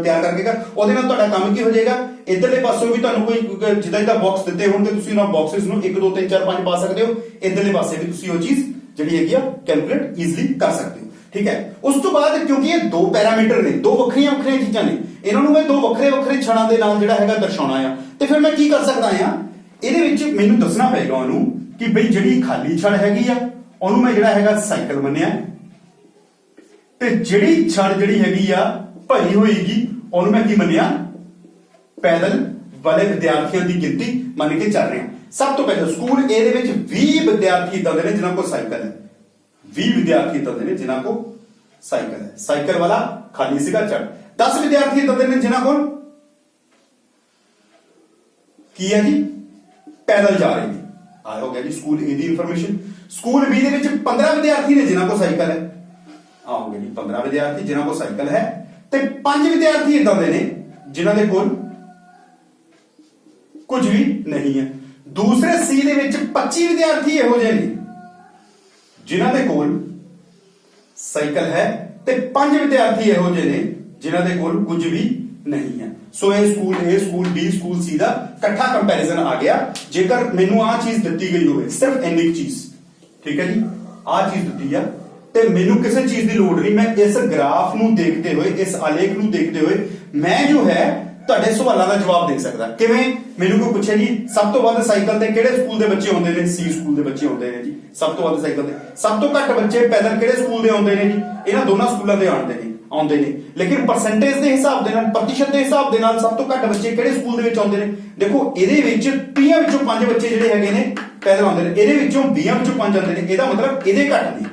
ਤਿਆਰ ਕਰਕੇ ਕਰ। ਉਹਦੇ ਨਾਲ ਤੁਹਾਡਾ ਕੰਮ ਕੀ ਹੋ ਜਾਏਗਾ, ਇਧਰਲੇ ਪਾਸੋਂ ਵੀ ਤੁਹਾਨੂੰ ਕੋਈ ਜਿੱਦਾਂ ਬਾਕਸ ਦਿੱਤੇ ਹੋਣਗੇ ਤੁਸੀਂ ਉਹਨਾਂ ਬਾਕਸਿਸ ਨੂੰ 1 2 3 4 5 ਪਾ ਸਕਦੇ ਹੋ। ਇਧਰਲੇ ਪਾਸੇ ਵੀ ਤੁਸੀਂ ਉਹ ਚੀਜ਼ ਜਿਹੜੀ ਹੈਗੀ ਆ ਕੈਲਕੂਲੇਟ ਈਜ਼ੀਲੀ ਕਰ ਸਕਦੇ ਹੋ, ਠੀਕ ਹੈ। ਉਸ ਤੋਂ ਬਾਅਦ ਕਿਉਂਕਿ ਇਹ 2 ਪੈਰਾਮੀਟਰ ਨੇ, 2 ਵੱਖਰੀਆਂ ਚੀਜ਼ਾਂ ਨੇ, ਇਹਨਾਂ ਨੂੰ ਮੈਂ 2 ਵੱਖਰੇ ਛੜਾਂ ਦੇ ਨਾਲ ਜਿਹੜਾ ਹੈਗਾ ਦਰਸਾਉਣਾ ਆ, ਤੇ ਫਿਰ ਮੈਂ ਕੀ ਕਰ ਸਕਦਾ ਆ, ਇਹਦੇ ਵਿੱਚ ਮੈਨੂੰ ਦੱਸਣਾ ਪਏਗਾ ਉਹਨੂੰ ਕਿ ਬਈ ਜਿਹੜੀ ਖਾਲੀ ਛੜ ਹੈਗੀ ਆ ਉਹਨੂੰ ਮੈਂ ਜਿਹੜਾ ਹੈਗਾ ਸਾਈਕਲ ਮੰਨਿਆ, ਤੇ ਜਿਹੜੀ ਛੜ ਜਿਹੜੀ ਹੈਗੀ ਆ ਭਰੀ ਹੋਏਗੀ ਉਹਨੂੰ ਮੈਂ ਕੀ ਮੰਨਿਆ, ਪੈਦਲ ਵਾਲੇ ਵਿਦਿਆਰਥੀਆਂ ਦੀ ਗਿਣਤੀ ਮੰਨ ਕੇ ਚੱਲ ਰਿਹਾ। ਸਭ ਤੋਂ ਪਹਿਲਾਂ ਸਕੂਲ ਏ ਦੇ ਵਿੱਚ 20 ਵਿਦਿਆਰਥੀ ਇਦਾਂ ਦੇ ਨੇ ਜਿਨ੍ਹਾਂ ਕੋਲ ਸਾਈਕਲ ਹੈ। 20 ਵਿਦਿਆਰਥੀ ਇਦਾਂ ਦੇ ਨੇ ਜਿਨ੍ਹਾਂ ਕੋਲ ਸਾਈਕਲ ਹੈ। ਸਾਈਕਲ ਵਾਲਾ ਖਾਲੀ ਸੀਗਾ ਚੜ। 10 ਵਿਦਿਆਰਥੀ ਇਦਾਂ ਦੇ ਨੇ ਜਿਨ੍ਹਾਂ ਕੋਲ ਕੀ ਹੈ ਜੀ, ਪੈਦਲ ਜਾ ਰਹੇ ਨੇ। ਆ ਹੋ ਗਿਆ ਜੀ ਸਕੂਲ ਏ ਦੀ ਇਨਫੋਰਮੇਸ਼ਨ। ਸਕੂਲ ਬੀ ਦੇ ਵਿੱਚ 15 ਵਿਦਿਆਰਥੀ ਨੇ ਜਿਨ੍ਹਾਂ ਕੋਲ ਸਾਈਕਲ ਹੈ। ਆ ਹੋ ਗਿਆ ਜੀ 15 ਵਿਦਿਆਰਥੀ ਜਿਨ੍ਹਾਂ ਕੋਲ ਸਾਈਕਲ ਹੈ ਤੇ 5 ਵਿਦਿਆਰਥੀ ਇਦਾਂ ਦੇ ਨੇ ਜਿਨ੍ਹਾਂ ਦੇ ਕੋਲ ਕੁਝ ਵੀ ਨਹੀਂ ਹੈ। ਦੂਸਰੇ ਸੀ ਦੇ ਵਿੱਚ 25 ਵਿਦਿਆਰਥੀ ਇਹੋ ਜਿਹੇ ਨੇ ਜਿਨ੍ਹਾਂ ਦੇ ਕੋਲ ਸਾਈਕਲ ਹੈ ਤੇ 5 ਵਿਦਿਆਰਥੀ ਇਹੋ ਜਿਹੇ ਨੇ ਜਿਨ੍ਹਾਂ ਦੇ ਕੋਲ ਕੁਝ ਵੀ ਨਹੀਂ ਹੈ। ਸੋ ਇਹ ਸਕੂਲ ਏ, ਸਕੂਲ ਬੀ, ਸਕੂਲ ਸੀ ਦਾ ਇਕੱਠਾ ਕੰਪੈਰੀਜ਼ਨ ਆ ਗਿਆ। ਜੇਕਰ ਮੈਨੂੰ ਆਹ ਚੀਜ਼ ਦਿੱਤੀ ਗਈ ਹੋਵੇ, ਸਿਰਫ ਇੰਨੀ ਚੀਜ਼, ਠੀਕ ਹੈ ਜੀ, ਆਹ ਚੀਜ਼ ਦਿੱਤੀ ਆ ਤੇ ਮੈਨੂੰ ਕਿਸੇ ਚੀਜ਼ ਦੀ ਲੋੜ ਨਹੀਂ, ਮੈਂ ਇਸ ਗ੍ਰਾਫ ਨੂੰ ਦੇਖਦੇ ਹੋਏ, ਇਸ ਆਲੇਖ ਨੂੰ ਦੇਖਦੇ ਹੋਏ ਮੈਂ ਜੋ ਹੈ ਤੁਹਾਡੇ ਸਵਾਲਾਂ ਦਾ ਜਵਾਬ ਦੇ ਸਕਦਾ। ਕਿਵੇਂ? ਮੈਨੂੰ ਕੋਈ ਪੁੱਛੇ ਜੀ ਸਭ ਤੋਂ ਵੱਧ ਸਾਈਕਲ ਤੇ ਕਿਹੜੇ ਸਕੂਲ ਦੇ ਬੱਚੇ ਆਉਂਦੇ ਨੇ? ਸੀ ਸਕੂਲ ਦੇ ਬੱਚੇ ਆਉਂਦੇ ਨੇ ਜੀ ਸਭ ਤੋਂ ਵੱਧ ਸਾਈਕਲ ਤੇ। ਸਭ ਤੋਂ ਘੱਟ ਬੱਚੇ ਪੈਦਲ ਕਿਹੜੇ ਸਕੂਲ ਦੇ ਆਉਂਦੇ ਨੇ ਜੀ? ਇਹਨਾਂ ਦੋਨਾਂ ਸਕੂਲਾਂ ਦੇ ਆਉਂਦੇ ਨੇ। ਲੇਕਿਨ ਪਰਸੈਂਟੇਜ ਦੇ ਹਿਸਾਬ ਦੇ ਨਾਲ, ਪ੍ਰਤੀਸ਼ਤ ਦੇ ਹਿਸਾਬ ਦੇ ਨਾਲ ਸਭ ਤੋਂ ਘੱਟ ਬੱਚੇ ਕਿਹੜੇ ਸਕੂਲ ਦੇ ਵਿੱਚ ਆਉਂਦੇ ਨੇ? ਦੇਖੋ ਇਹਦੇ ਵਿੱਚ 30 ਵਿੱਚੋਂ 5 ਬੱਚੇ ਜਿਹੜੇ ਹੈਗੇ ਨੇ ਪੈਦਲ ਆਉਂਦੇ ਨੇ, ਇਹਦੇ ਵਿੱਚੋਂ 20 ਵਿੱਚੋਂ 5 ਆਉਂਦੇ ਨੇ। ਇਹਦਾ ਮਤਲਬ ਇਹਦੇ ਘੱਟ ਨੇ,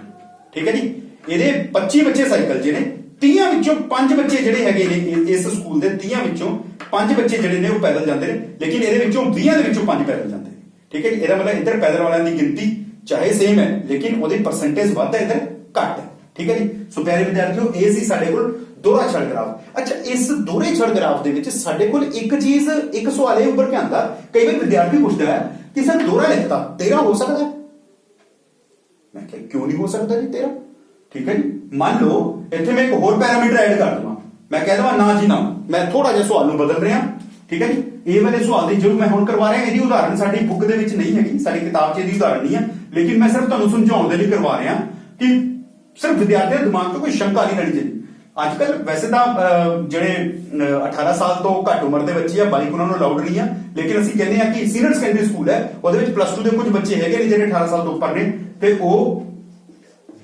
ਠੀਕ ਹੈ ਜੀ। ਇਹਦੇ 25 ਬੱਚੇ ਸਾਈਕਲ 'ਚ ਨੇ, 30 ਵਿੱਚੋਂ 5 ਬੱਚੇ ਜਿਹੜੇ ਹੈਗੇ ਨੇ ਇਸ ਸਕੂਲ ਦੇ 30 ਵਿੱਚੋਂ 5 ਬੱਚੇ ਜਿਹੜੇ ਨੇ ਉਹ ਪੈਦਲ ਜਾਂਦੇ ਨੇ, ਲੇਕਿਨ ਇਹਦੇ ਵਿੱਚੋਂ 20 ਦੇ ਵਿੱਚੋਂ 5 ਪੈਦਲ ਜਾਂਦੇ ਨੇ, ਠੀਕ ਹੈ ਜੀ। ਇਹਦਾ ਮਤਲਬ ਇੱਧਰ ਪੈਦਲ ਵਾਲਿਆਂ ਦੀ ਗਿਣਤੀ ਚਾਹੇ ਸੇਮ ਹੈ ਲੇਕਿਨ ਉਹਦੀ ਪਰਸੈਂਟੇਜ ਵੱਧ ਹੈ, ਇੱਧਰ ਘੱਟ ਹੈ, ਠੀਕ ਹੈ ਜੀ। ਸੋ ਪਿਆਰੇ ਵਿਦਿਆਰਥੀਓ, ਇਹ ਸੀ ਸਾਡੇ ਕੋਲ ਦੋਹਰਾ ਛੜ ਗ੍ਰਾਫ। ਅੱਛਾ, ਇਸ ਦੋਹਰੇ ਛੜ ਗ੍ਰਾਫ ਦੇ ਵਿੱਚ ਸਾਡੇ ਕੋਲ ਇੱਕ ਚੀਜ਼, ਇੱਕ ਸਵਾਲ ਇਹ ਉੱਪਰ ਕੇ ਆਂਦਾ, ਕਈ ਵਾਰ ਵਿਦਿਆਰਥੀ ਪੁੱਛਦਾ ਹੈ ਕਿ ਸਰ ਦੋਹਰਾ ਲਿਖਤਾ 13 ਹੋ ਸਕਦਾ ਹੈ? ਮੈਂ ਕਿਹਾ ਕਿਉਂ ਨਹੀਂ ਹੋ ਸਕਦਾ ਜੀ 13, ਠੀਕ ਹੈ ਜੀ। ਮੰਨ ਲਓ ਇੱਥੇ ਮੈਂ ਇੱਕ ਹੋਰ ਪੈਰਾਮੀਟਰ ਐਡ ਕਰ ਦਵਾਂ, ਮੈਂ ਕਹਿ ਦਵਾਂ ਨਾ ਜੀ ਨਾ, ਮੈਂ ਥੋੜਾ ਜਿਹਾ ਸਵਾਲ ਨੂੰ ਬਦਲ ਰਿਹਾ, ਠੀਕ ਹੈ ਜੀ। ਇਹ ਵਾਲੇ ਸਵਾਲ ਦੀ ਜੋ ਮੈਂ ਹੁਣ ਕਰਵਾ ਰਿਹਾ, ਇਹਦੀ ਉਦਾਹਰਨ ਸਾਡੀ ਬੁੱਕ ਦੇ ਵਿੱਚ ਨਹੀਂ ਹੈਗੀ, ਸਾਡੀ ਕਿਤਾਬ 'ਚ ਇਹਦੀ ਉਦਾਹਰਨ ਨਹੀਂ ਹੈ, ਲੇਕਿਨ ਮੈਂ ਸਿਰਫ ਤੁਹਾਨੂੰ ਸਮਝਾਉਣ ਦੇ ਲਈ ਕਰਵਾ ਰਿਹਾ ਕਿ ਸਿਰਫ ਵਿਦਿਆਰਥੀ ਦੇ ਦਿਮਾਗ 'ਚ ਕੋਈ ਸ਼ੰਕਾ ਨਹੀਂ ਰਹਿਣੀ ਚਾਹੀਦੀ। ਅੱਜ ਕੱਲ ਵੈਸੇ ਤਾਂ ਜਿਹੜੇ 18 ਸਾਲ ਤੋਂ ਘੱਟ ਉਮਰ ਦੇ ਬੱਚੇ ਆ, ਬਾਈਕ ਉਹਨਾਂ ਨੂੰ ਅਲਾਉਡ ਨਹੀਂ ਆ, ਲੇਕਿਨ ਅਸੀਂ ਕਹਿੰਦੇ ਆ ਕਿ ਸੀਨੀਅਰ ਸੈਕੰਡਰੀ ਸਕੂਲ ਹੈ, ਉਹਦੇ ਵਿੱਚ +2 ਦੇ ਕੁਝ ਬੱਚੇ ਹੈਗੇ ਨੇ ਜਿਹੜੇ 18 ਸਾਲ ਤੋਂ ਉੱਪਰ ਨੇ ਤੇ ਉਹ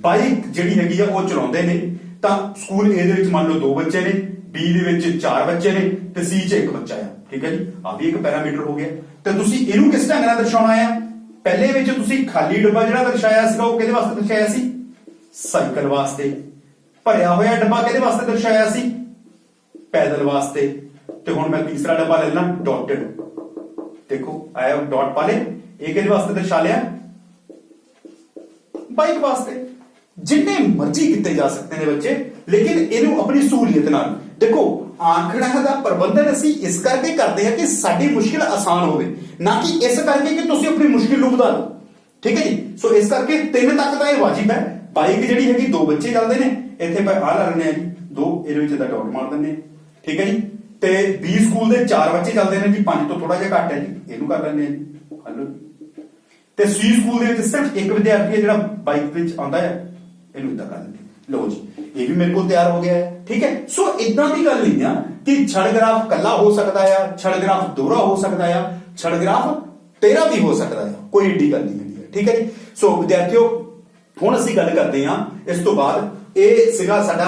ਬਾਈਕ ਜਿਹੜੀ ਹੈਗੀ ਆ ਉਹ ਚਲਾਉਂਦੇ ਨੇ। ਤਾਂ ਸਕੂਲ ਏ ਦੇ ਵਿੱਚ ਮੰਨ ਲਓ 2 ਬੱਚੇ ਨੇ, ਬੀ ਦੇ ਵਿੱਚ 4 ਬੱਚੇ ਨੇ ਤੇ ਸੀ 'ਚ 1 ਬੱਚਾ ਆ, ਠੀਕ ਹੈ ਜੀ। ਆ ਵੀ ਇੱਕ ਪੈਰਾਮੀਟਰ ਹੋ ਗਿਆ। ਤੇ ਤੁਸੀਂ ਇਹਨੂੰ ਕਿਸ ਢੰਗ ਨਾਲ ਦਰਸਾਉਣਾ ਆ? ਪਹਿਲੇ ਵਿੱਚ ਤੁਸੀਂ ਖਾਲੀ ਡੱਬਾ ਜਿਹੜਾ ਦਰਸਾਇਆ ਸੀਗਾ ਉਹ ਕਿਹਦੇ ਵਾਸਤੇ ਦਰਸਾਇਆ ਸੀ? ਸਾਈਕਲ ਵਾਸਤੇ। ਭਰਿਆ ਹੋਇਆ ਡੱਬਾ ਕਿਹਦੇ ਵਾਸਤੇ ਦਰਸਾਇਆ ਸੀ? ਪੈਦਲ ਵਾਸਤੇ। ਤੇ ਹੁਣ ਮੈਂ ਤੀਸਰਾ ਡੱਬਾ ਲੈ ਲੈਣਾ ਡਾਟਡ, ਦੇਖੋ ਆਇਆ ਡਾਟ ਪਾ ਲੇ, ਇਹ ਕਿਹਦੇ ਵਾਸਤੇ ਦਰਸਾ ਲਿਆ? ਬਾਈਕ ਵਾਸਤੇ। ਜਿੰਨੇ ਮਰਜ਼ੀ ਕੀਤੇ ਜਾ ਸਕਦੇ ਨੇ ਬੱਚੇ, ਲੇਕਿਨ ਇਹਨੂੰ ਆਪਣੀ ਸਹੂਲੀਅਤ ਨਾਲ ਦੇਖੋ। ਆਂਕੜਿਆਂ ਦਾ ਪ੍ਰਬੰਧਨ ਅਸੀਂ ਇਸ ਕਰਕੇ ਕਰਦੇ ਹਾਂ ਕਿ ਸਾਡੀ ਮੁਸ਼ਕਿਲ ਆਸਾਨ ਹੋਵੇ, ਨਾ ਕਿ ਇਸ ਕਰਕੇ ਕਿ ਤੁਸੀਂ ਆਪਣੀ ਮੁਸ਼ਕਿਲ ਨੂੰ ਵਧਾ ਲਓ, ਠੀਕ ਹੈ ਜੀ। ਸੋ ਇਸ ਕਰਕੇ 3 ਤੱਕ ਤਾਂ ਇਹ ਵਾਜਿਬ ਹੈ। ਬਾਈਕ ਜਿਹੜੀ ਹੈਗੀ 2 ਬੱਚੇ ਚੱਲਦੇ ਨੇ, ਇੱਥੇ ਆਪਾਂ ਆ ਲਾ ਲੈਣੇ ਆ ਜੀ 2, ਇਹਦੇ ਵਿੱਚ ਦਾ ਡਾਟ ਮਾਰ ਦਿੰਦੇ ਆ, ਠੀਕ ਹੈ ਜੀ। ਤੇ ਬੀ ਸਕੂਲ ਦੇ 4 ਬੱਚੇ ਚੱਲਦੇ ਨੇ ਜੀ, 5 ਤੋਂ ਥੋੜਾ ਜਿਹਾ ਘੱਟ ਹੈ ਜੀ, ਇਹਨੂੰ ਕਰ ਲੈਂਦੇ ਆ ਜੀ, ਹਲੋ। ਤੇ ਸੀ ਸਕੂਲ ਦੇ ਵਿੱਚ ਸਿਰਫ 1 ਵਿਦਿਆਰਥੀ ਹੈ ਜਿਹੜਾ ਬਾਈਕ ਵਿੱਚ ਆਉਂਦਾ ਹੈ, ਇਹਨੂੰ ਇਦਾਂ ਕਰ ਲੈਂਦੇ। ਲਓ ਜੀ, ਇਹ ਵੀ ਮੇਰੇ ਕੋਲ ਤਿਆਰ ਹੋ ਗਿਆ ਹੈ, ਠੀਕ ਹੈ। ਸੋ ਇਦਾਂ ਦੀ ਗੱਲ ਨਹੀਂ ਆ ਕਿ ਛੜ ਗ੍ਰਾਫ ਕੱਲਾ ਹੋ ਸਕਦਾ ਆ, ਛੜ ਗ੍ਰਾਫ ਦੋਹਰਾ ਹੋ ਸਕਦਾ ਆ, ਛੜ ਗ੍ਰਾਫ 13 ਵੀ ਹੋ ਸਕਦਾ ਆ, ਕੋਈ ਏਡੀ ਗੱਲ ਨਹੀਂ ਹੈ, ਠੀਕ ਹੈ ਜੀ। ਸੋ ਵਿਦਿਆਰਥੀਓ, ਹੁਣ ਅਸੀਂ ਗੱਲ ਕਰਦੇ ਹਾਂ ਇਸ ਤੋਂ ਬਾਅਦ। ਇਹ ਸੀਗਾ ਸਾਡਾ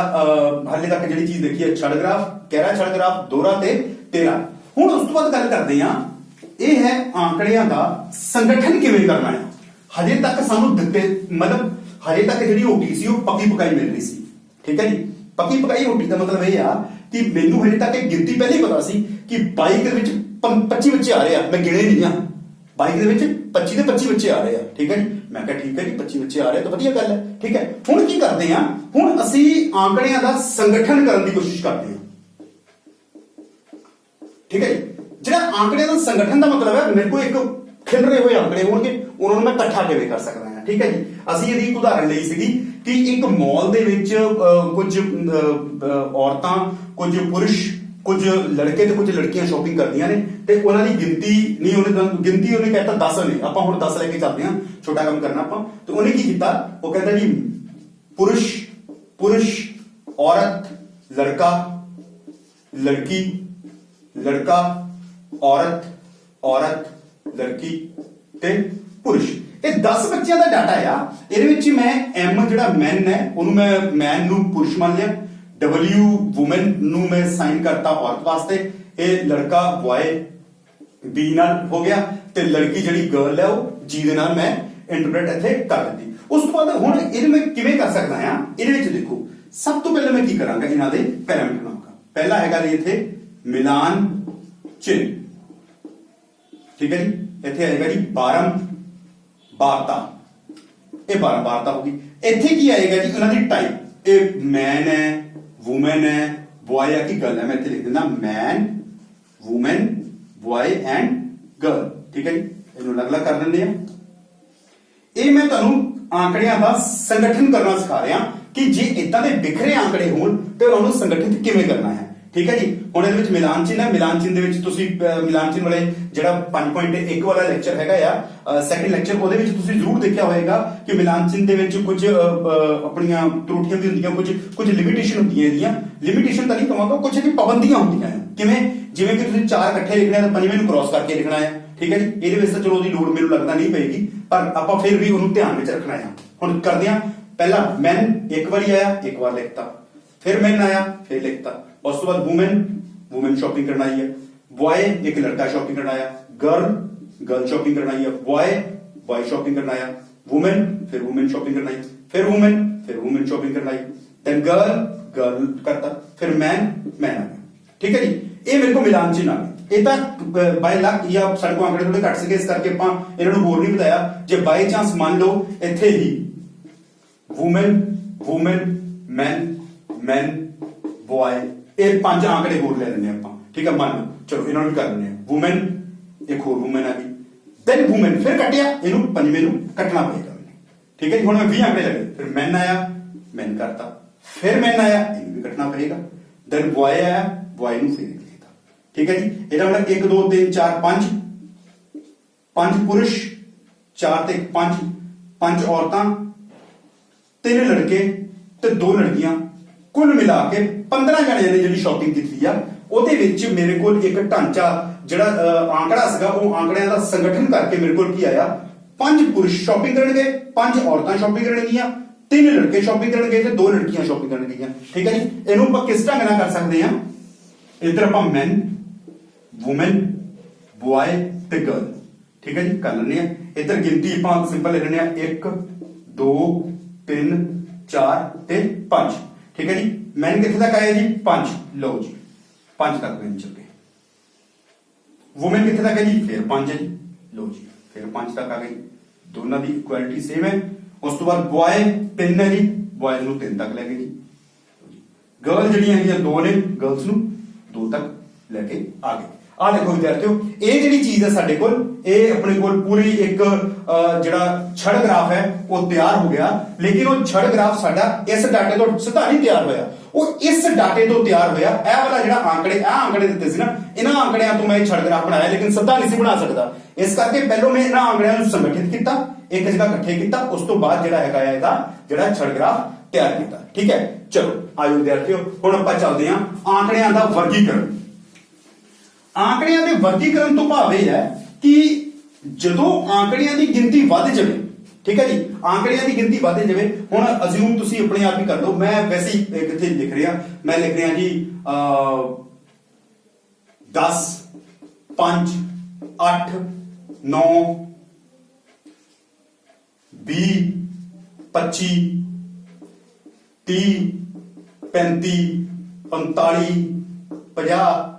ਹਾਲੇ ਤੱਕ ਜਿਹੜੀ ਚੀਜ਼ ਦੇਖੀ ਹੈ, ਛੜ ਗ੍ਰਾਫ, ਗਹਿਰਾ ਛੜ ਗ੍ਰਾਫ, ਦੋਹਰਾ ਤੇ 13। ਹੁਣ ਉਸ ਤੋਂ ਬਾਅਦ ਗੱਲ ਕਰਦੇ ਹਾਂ, ਇਹ ਹੈ ਆંકੜਿਆਂ ਦਾ ਸੰਗਠਨ ਕਿਵੇਂ ਕਰਨਾ ਹੈ। ਹਜੇ ਤੱਕ ਸਾਨੂੰ ਦਿੱਤੇ, ਮਤਲਬ ਹਜੇ ਤੱਕ ਜਿਹੜੀ ਓਟੀ ਸੀ ਉਹ ਪੱਕੀ ਪਕਾਈ ਮਿਲ ਰਹੀ ਸੀ, ਠੀਕ ਹੈ ਜੀ। ਪੱਕੀ ਪਕਾਈ ਓਟੀ ਦਾ ਮਤਲਬ ਇਹ ਆ ਕਿ ਮੈਨੂੰ ਹਜੇ ਤੱਕ ਇਹ ਗਿਣਤੀ ਪਹਿਲੇ ਹੀ ਪਤਾ ਸੀ ਕਿ ਬਾਈਕ ਦੇ ਵਿੱਚ 25 ਬੱਚੇ ਆ ਰਹੇ ਆ, ਮੈਂ ਗਿਣੇ ਨਹੀਂ ਆ, ਬਾਈਕ ਦੇ ਵਿੱਚ 25 ਦੇ 25 ਬੱਚੇ ਆ ਰਹੇ ਆ, ਠੀਕ ਹੈ ਜੀ। ਮੈਂ ਕਿਹਾ ਠੀਕ ਹੈ ਜੀ, 25 ਬੱਚੇ ਆ ਰਹੇ ਤਾਂ ਵਧੀਆ ਗੱਲ ਹੈ, ਠੀਕ ਹੈ। ਹੁਣ ਕੀ ਕਰਦੇ ਆ? ਹੁਣ ਅਸੀਂ ਆંકੜਿਆਂ ਦਾ ਸੰਗਠਨ ਕਰਨ ਦੀ ਕੋਸ਼ਿਸ਼ ਕਰਦੇ ਹਾਂ, ਠੀਕ ਹੈ ਜੀ। ਜਿਹੜਾ ਆંકੜਿਆਂ ਦਾ ਸੰਗਠਨ ਦਾ ਮਤਲਬ ਹੈ, ਮੇਰੇ ਕੋਲ ਇੱਕ ਖਿਲਰੇ ਹੋਏ ਆંકੜੇ ਹੋਣਗੇ, ਉਹਨਾਂ ਨੂੰ ਮੈਂ ਇਕੱਠਾ ਕਿਵੇਂ ਕਰ ਸਕਦਾ ਹਾਂ, ਠੀਕ ਹੈ ਜੀ। ਅਸੀਂ ਇਹਦੀ ਇੱਕ ਉਦਾਹਰਨ ਲਈ ਸੀਗੀ ਕਿ ਇੱਕ ਮਾਲ ਦੇ ਵਿੱਚ ਕੁਝ ਔਰਤਾਂ, ਕੁਝ ਪੁਰਸ਼, ਕੁਝ ਲੜਕੇ ਤੇ ਕੁਝ ਲੜਕੀਆਂ ਸ਼ਾਪਿੰਗ ਕਰਦੀਆਂ ਨੇ ਤੇ ਉਹਨਾਂ ਦੀ ਗਿਣਤੀ ਨਹੀਂ, ਉਹਨੇ ਕਹਿੰਦਾ 10 ਨੇ, ਆਪਾਂ ਹੁਣ 10 ਲੈ ਕੇ ਚੱਲਦੇ ਹਾਂ, ਛੋਟਾ ਕੰਮ ਕਰਨਾ ਆਪਾਂ। ਤੇ ਉਹਨੇ ਕੀ ਕੀਤਾ? ਉਹ ਕਹਿੰਦਾ ਜੀ ਪੁਰਸ਼, ਔਰਤ, ਲੜਕਾ, ਲੜਕੀ, ਲੜਕਾ, ਔਰਤ, ਲੜਕੀ ਤੇ ਪੁਰਸ਼। ਇਹ 10 ਬੱਚਿਆਂ ਦਾ ਡਾਟਾ ਆ। ਇਹਦੇ ਵਿੱਚ ਮੈਂ ਐਮ ਜਿਹੜਾ ਮੈਨ ਹੈ ਉਹਨੂੰ ਮੈਂ ਮੈਨ ਨੂੰ ਪੁਰਸ਼ ਮੰਨ ਲਿਆ, W ਵੂਮਨ ਨੂੰ ਮੈਂ ਸਾਈਨ ਕਰਤਾ ਔਰਤ ਵਾਸਤੇ, ਇਹ ਲੜਕਾ ਬॉय, ਬੀ ਨਾਲ ਹੋ ਗਿਆ ਤੇ ਲੜਕੀ ਜਿਹੜੀ ਗਰਲ ਹੈ ਉਹ ਜੀ ਦੇ ਨਾਲ ਮੈਂ ਇੰਟਰਪ੍ਰੀਟ ਇੱਥੇ ਕਰ ਦਿੱਤੀ। ਉਸ ਤੋਂ ਬਾਅਦ ਹੁਣ ਇਹਨੂੰ ਮੈਂ ਕਿਵੇਂ ਕਰ ਸਕਦਾ ਆ, ਇਹਦੇ ਵਿੱਚ ਦੇਖੋ ਸਭ ਤੋਂ ਪਹਿਲਾਂ ਮੈਂ ਕੀ ਕਰਾਂਗਾ, ਇਹਨਾਂ ਦੇ ਪੈਰਾਮੀਟਰ ਲਾਵਾਂਗਾ। ਪਹਿਲਾ ਹੈਗਾ ਜੀ ਇੱਥੇ ਮਿਲਾਨ ਚਿੰਨ੍ਹ, ਠੀਕ ਹੈ ਜੀ। ਇੱਥੇ ਆਏਗਾ ਜੀ ਬਾਰੰਬਾਰਤਾ, ਇਹ ਬਾਰੰਬਾਰਤਾ ਹੋਗੀ। ਇੱਥੇ ਕੀ ਆਏਗਾ ਜੀ, ਉਹਨਾਂ ਦੀ ਟਾਈਪ, ਇਹ ਮੈਨ ਹੈ, ਵੂਮਨ ਹੈ, ਬॉय ਹੈ ਕਿ गर्ल है। मैं ਇੱਥੇ ਲਿਖ ਦਿੰਦਾ man, women, boy and girl, ठीक है जी। ਇਹਨੂੰ ਅਲੱਗ-ਅਲੱਗ ਕਰ ਦਿੰਦੇ ਆ। ਇਹ ਮੈਂ ਤੁਹਾਨੂੰ ਆંકੜਿਆਂ ਦਾ ਸੰਗਠਨ ਕਰਨਾ ਸਿਖਾ ਰਿਹਾ ਕਿ ਜੇ ਇਦਾਂ ਦੇ ਵਿਖਰੇ ਆંકੜੇ ਹੋਣ ਤੇ ਉਹਨਾਂ ਨੂੰ ਸੰਗਠਿਤ ਕਿਵੇਂ ਕਰਨਾ ਹੈ, ਠੀਕ ਹੈ ਜੀ। ਹੁਣ ਇਹਦੇ ਵਿੱਚ ਮਿਲਾਨ ਚਿੰਨ੍ਹ ਹੈ, ਮਿਲਾਨ ਚਿੰਨ੍ਹ ਦੇ ਵਿੱਚ ਤੁਸੀਂ ਮਿਲਾਨ ਚਿੰਨ੍ਹ ਵਾਲੇ ਜਿਹੜਾ 5.1 ਵਾਲਾ ਲੈਕਚਰ ਹੈਗਾ ਆ, ਸੈਕੰਡ ਲੈਕਚਰ, ਉਹਦੇ ਵਿੱਚ ਤੁਸੀਂ ਜ਼ਰੂਰ ਦੇਖਿਆ ਹੋਵੇਗਾ ਕਿ ਮਿਲਾਨ ਚਿੰਨ੍ਹ ਦੇ ਵਿੱਚ ਕੁਝ ਆਪਣੀਆਂ ਤਰੁੱਟੀਆਂ ਵੀ ਹੁੰਦੀਆਂ, ਕੁਝ ਲਿਮਿਟੇਸ਼ਨ ਹੁੰਦੀਆਂ। ਇਹਦੀਆਂ ਲਿਮਿਟੇਸ਼ਨ ਤਾਂ ਨਹੀਂ ਕਹਾਂਗਾ, ਕੁਝ ਇਹਦੀ ਪਾਬੰਦੀਆਂ ਹੁੰਦੀਆਂ ਹੈ। ਕਿਵੇਂ? ਜਿਵੇਂ ਕਿ ਤੁਸੀਂ 4 ਇਕੱਠੇ ਲਿਖਣੇ ਆ ਤਾਂ 5ਵੇਂ ਨੂੰ ਕ੍ਰਾਸ ਕਰਕੇ ਲਿਖਣਾ ਹੈ, ਠੀਕ ਹੈ ਜੀ। ਇਹਦੇ ਵਿੱਚ ਤਾਂ ਚਲੋ ਉਹਦੀ ਲੋੜ ਮੈਨੂੰ ਲੱਗਦਾ ਨਹੀਂ ਪਏਗੀ, ਪਰ ਆਪਾਂ ਫਿਰ ਵੀ ਉਹਨੂੰ ਧਿਆਨ ਵਿੱਚ ਰੱਖਣਾ ਹੈ। ਹੁਣ ਕਰਦੇ ਹਾਂ, ਪਹਿਲਾਂ ਮੈਨ ਇੱਕ ਵਾਰੀ ਆਇਆ, ਇੱਕ ਵਾਰ ਲਿਖਤਾ, ਫਿਰ ਮੈਨ ਆਇਆ, ਫਿਰ ਲਿਖਤਾ। ਉਸ ਤੋਂ ਬਾਅਦ वुमेन शॉपिंग करना आई है, बॉय एक लड़का शॉपिंग करना आया, गर्ल शॉपिंग करना आई है, बॉय शॉपिंग करना आया, वुमेन फिर वुमेन शॉपिंग करना आई, फिर वुमेन शॉपिंग करना आई, देन गर्ल करता, फिर मैन आ गया, ठीक है जी। ये मेरे को मिलान चिन्ह आ गए। ਇਹ ਤਾਂ ਬਾਈ ਲੱਕ ਜਾਂ ਸਾਡੇ ਕੋਲ ਆંકੜੇ ਥੋੜੇ ਘੱਟ ਸੀਗੇ, ਇਸ ਕਰਕੇ ਆਪਾਂ ਇਹਨਾਂ ਨੂੰ ਹੋਰ ਨਹੀਂ ਬਤਾਇਆ। ਜੇ ਬਾਈ ਚਾਂਸ ਮੰਨ ਲਓ ਇੱਥੇ ਹੀ ਵੂਮਨ ਮੈਨ ਬॉय, ਇਹ 5 ਆંકੜੇ ਹੋਰ ਲੈ ਲੈਣੇ ਆਪਾਂ, ਠੀਕ ਹੈ। ਮੰਨ ਲਓ, ਚਲੋ ਇਹਨਾਂ ਨੂੰ ਵੀ ਕਰ ਲੈਣੇ ਆ। ਵੂਮਨ, ਇੱਕ ਹੋਰ ਵੂਮਨ ਆ ਗਈ, ਦੈਨ ਵੂਮਨ, ਫਿਰ ਕੱਟਿਆ, ਇਹਨੂੰ 5ਵੇਂ ਨੂੰ ਕੱਟਣਾ ਪਏਗਾ ਮੈਨੂੰ, ਠੀਕ ਹੈ ਜੀ। ਹੁਣ ਮੈਂ 20 ਆંકੜੇ ਲਗੇ, ਫਿਰ ਮੈਨ ਆਇਆ, ਮੈਨ ਕਰਤਾ, ਫਿਰ ਮੈਨ ਆਇਆ, ਇਹਨੂੰ ਵੀ ਕੱਟਣਾ ਪਏਗਾ, ਦੈਨ ਬॉय ਆਇਆ, ਬॉय ਨੂੰ ਫਿਰ ਲਿਖਤਾ, ਠੀਕ ਹੈ ਜੀ। ਇਹਦਾ ਮਤਲਬ 1 2 3 4 5 ਪੁਰਸ਼, 4 ਤੇ 5 ਔਰਤਾਂ, 3 ਲੜਕੇ ਤੇ 2 ਲੜਕੀਆਂ, ਕੁੱਲ ਮਿਲਾ ਕੇ 15 ਜਣਿਆਂ ਨੇ ਜਿਹੜੀ ਸ਼ਾਪਿੰਗ ਕੀਤੀ ਆ। ਉਹਦੇ ਵਿੱਚ ਮੇਰੇ ਕੋਲ ਇੱਕ ਢਾਂਚਾ ਜਿਹੜਾ ਆંકੜਾ ਸੀਗਾ, ਉਹ ਆંકੜਿਆਂ ਦਾ ਸੰਗਠਨ ਕਰਕੇ ਮੇਰੇ ਕੋਲ ਕੀ ਆਇਆ, 5 ਪੁਰਸ਼ ਸ਼ਾਪਿੰਗ ਕਰਨਗੇ, 5 ਔਰਤਾਂ ਸ਼ਾਪਿੰਗ ਕਰਨਗੀਆਂ, 3 ਲੜਕੇ ਸ਼ਾਪਿੰਗ ਕਰਨਗੇ ਤੇ 2 ਲੜਕੀਆਂ ਸ਼ਾਪਿੰਗ ਕਰਨਗੀਆਂ, ਠੀਕ ਹੈ ਜੀ। ਇਹਨੂੰ ਆਪਾਂ ਕਿਸ ਢੰਗ ਨਾਲ ਕਰ ਸਕਦੇ ਹਾਂ, ਇੱਧਰ ਆਪਾਂ ਮੈਨ, ਵੂਮਨ, ਬॉय ਤੇ गर्ल, ਠੀਕ ਹੈ ਜੀ, ਕਰ ਲੈਣੇ ਆ। ਇੱਧਰ ਗਿਣਤੀ ਆਪਾਂ ਸਿੰਪਲ ਲੈ ਲੈਣੇ ਆ, 1 2 3 4 ਤੇ 5, ठीक है जी। मैन कितने तक आया जी, 5, लो जी 5 तक मैन चल गए। वुमेन कितने तक है जी, फिर 5 है जी, लो जी फिर 5 तक आ गई, दोनों की इक्वालिटी सेम है। उस तो बाद बॉय 3 है जी, बॉयज ਨੂੰ 3 तक लेके जी। गर्ल ਜਿਹੜੀਆਂ ਹੈਗੀਆਂ 2 ਨੇ, गर्ल्स ਨੂੰ 2 तक लेके आ गए। ਆ ਦੇਖੋ ਵਿਦਿਆਰਥੀਓ, ਇਹ ਜਿਹੜੀ ਚੀਜ਼ ਹੈ ਸਾਡੇ ਕੋਲ, ਇਹ ਆਪਣੇ ਕੋਲ ਪੂਰੀ ਇੱਕ ਜਿਹੜਾ ਛੜ ਗ੍ਰਾਫ ਹੈ ਉਹ ਤਿਆਰ ਹੋ ਗਿਆ। ਲੇਕਿਨ ਉਹ ਛੜ ਗ੍ਰਾਫ ਸਾਡਾ ਇਸ ਡਾਟੇ ਤੋਂ ਸਿੱਧਾ ਨਹੀਂ ਤਿਆਰ ਹੋਇਆ, ਉਹ ਇਸ ਡਾਟੇ ਤੋਂ ਤਿਆਰ ਹੋਇਆ। ਇਹ ਵਾਲਾ ਜਿਹੜਾ ਆંકੜੇ ਦਿੱਤੇ ਸੀ ਨਾ, ਇਹਨਾਂ ਆંકੜਿਆਂ ਤੋਂ ਮੈਂ ਇਹ ਛੜ ਗ੍ਰਾਫ ਬਣਾਇਆ, ਲੇਕਿਨ ਸਿੱਧਾ ਨਹੀਂ ਸੀ ਬਣਾ ਸਕਦਾ। ਇਸ ਕਰਕੇ ਪਹਿਲਾਂ ਮੈਂ ਇਹਨਾਂ ਆંકੜਿਆਂ ਨੂੰ ਸੰਗਠਿਤ ਕੀਤਾ, ਇੱਕ ਜਗ੍ਹਾ ਇਕੱਠੇ ਕੀਤਾ, ਉਸ ਤੋਂ ਬਾਅਦ ਜਿਹੜਾ ਹੈਗਾ ਇਹਦਾ ਜਿਹੜਾ ਛੜ ਗ੍ਰਾਫ ਤਿਆਰ ਕੀਤਾ, ਠੀਕ ਹੈ। ਚਲੋ ਆਇਓ ਵਿਦਿਆਰਥੀਓ, ਹੁਣ ਆਪਾਂ ਚੱਲਦੇ ਹਾਂ ਆંકੜਿਆਂ ਦਾ ਵਰਗੀਕਰਨ। ਆંકੜਿਆਂ ਦੇ ਵਰਗੀਕਰਨ ਤੋਂ ਭਾਵ ਇਹ ਹੈ ਕਿ ਜਦੋਂ ਆંકੜਿਆਂ ਦੀ ਗਿਣਤੀ ਵੱਧ ਜਾਵੇ, ਠੀਕ ਹੈ ਜੀ, ਆંકੜਿਆਂ ਦੀ ਗਿਣਤੀ ਵੱਧ ਜਾਵੇ। ਹੁਣ ਅਜ਼ਿਊਮ ਤੁਸੀਂ ਆਪਣੇ ਆਪ ਹੀ ਕਰ ਲਓ, ਮੈਂ ਵੈਸੇ ਹੀ ਕਿੱਥੇ ਲਿਖ ਰਿਹਾ, ਮੈਂ ਲਿਖ ਰਿਹਾ ਜੀ 10 5 8 9 20 25 30 35 45 50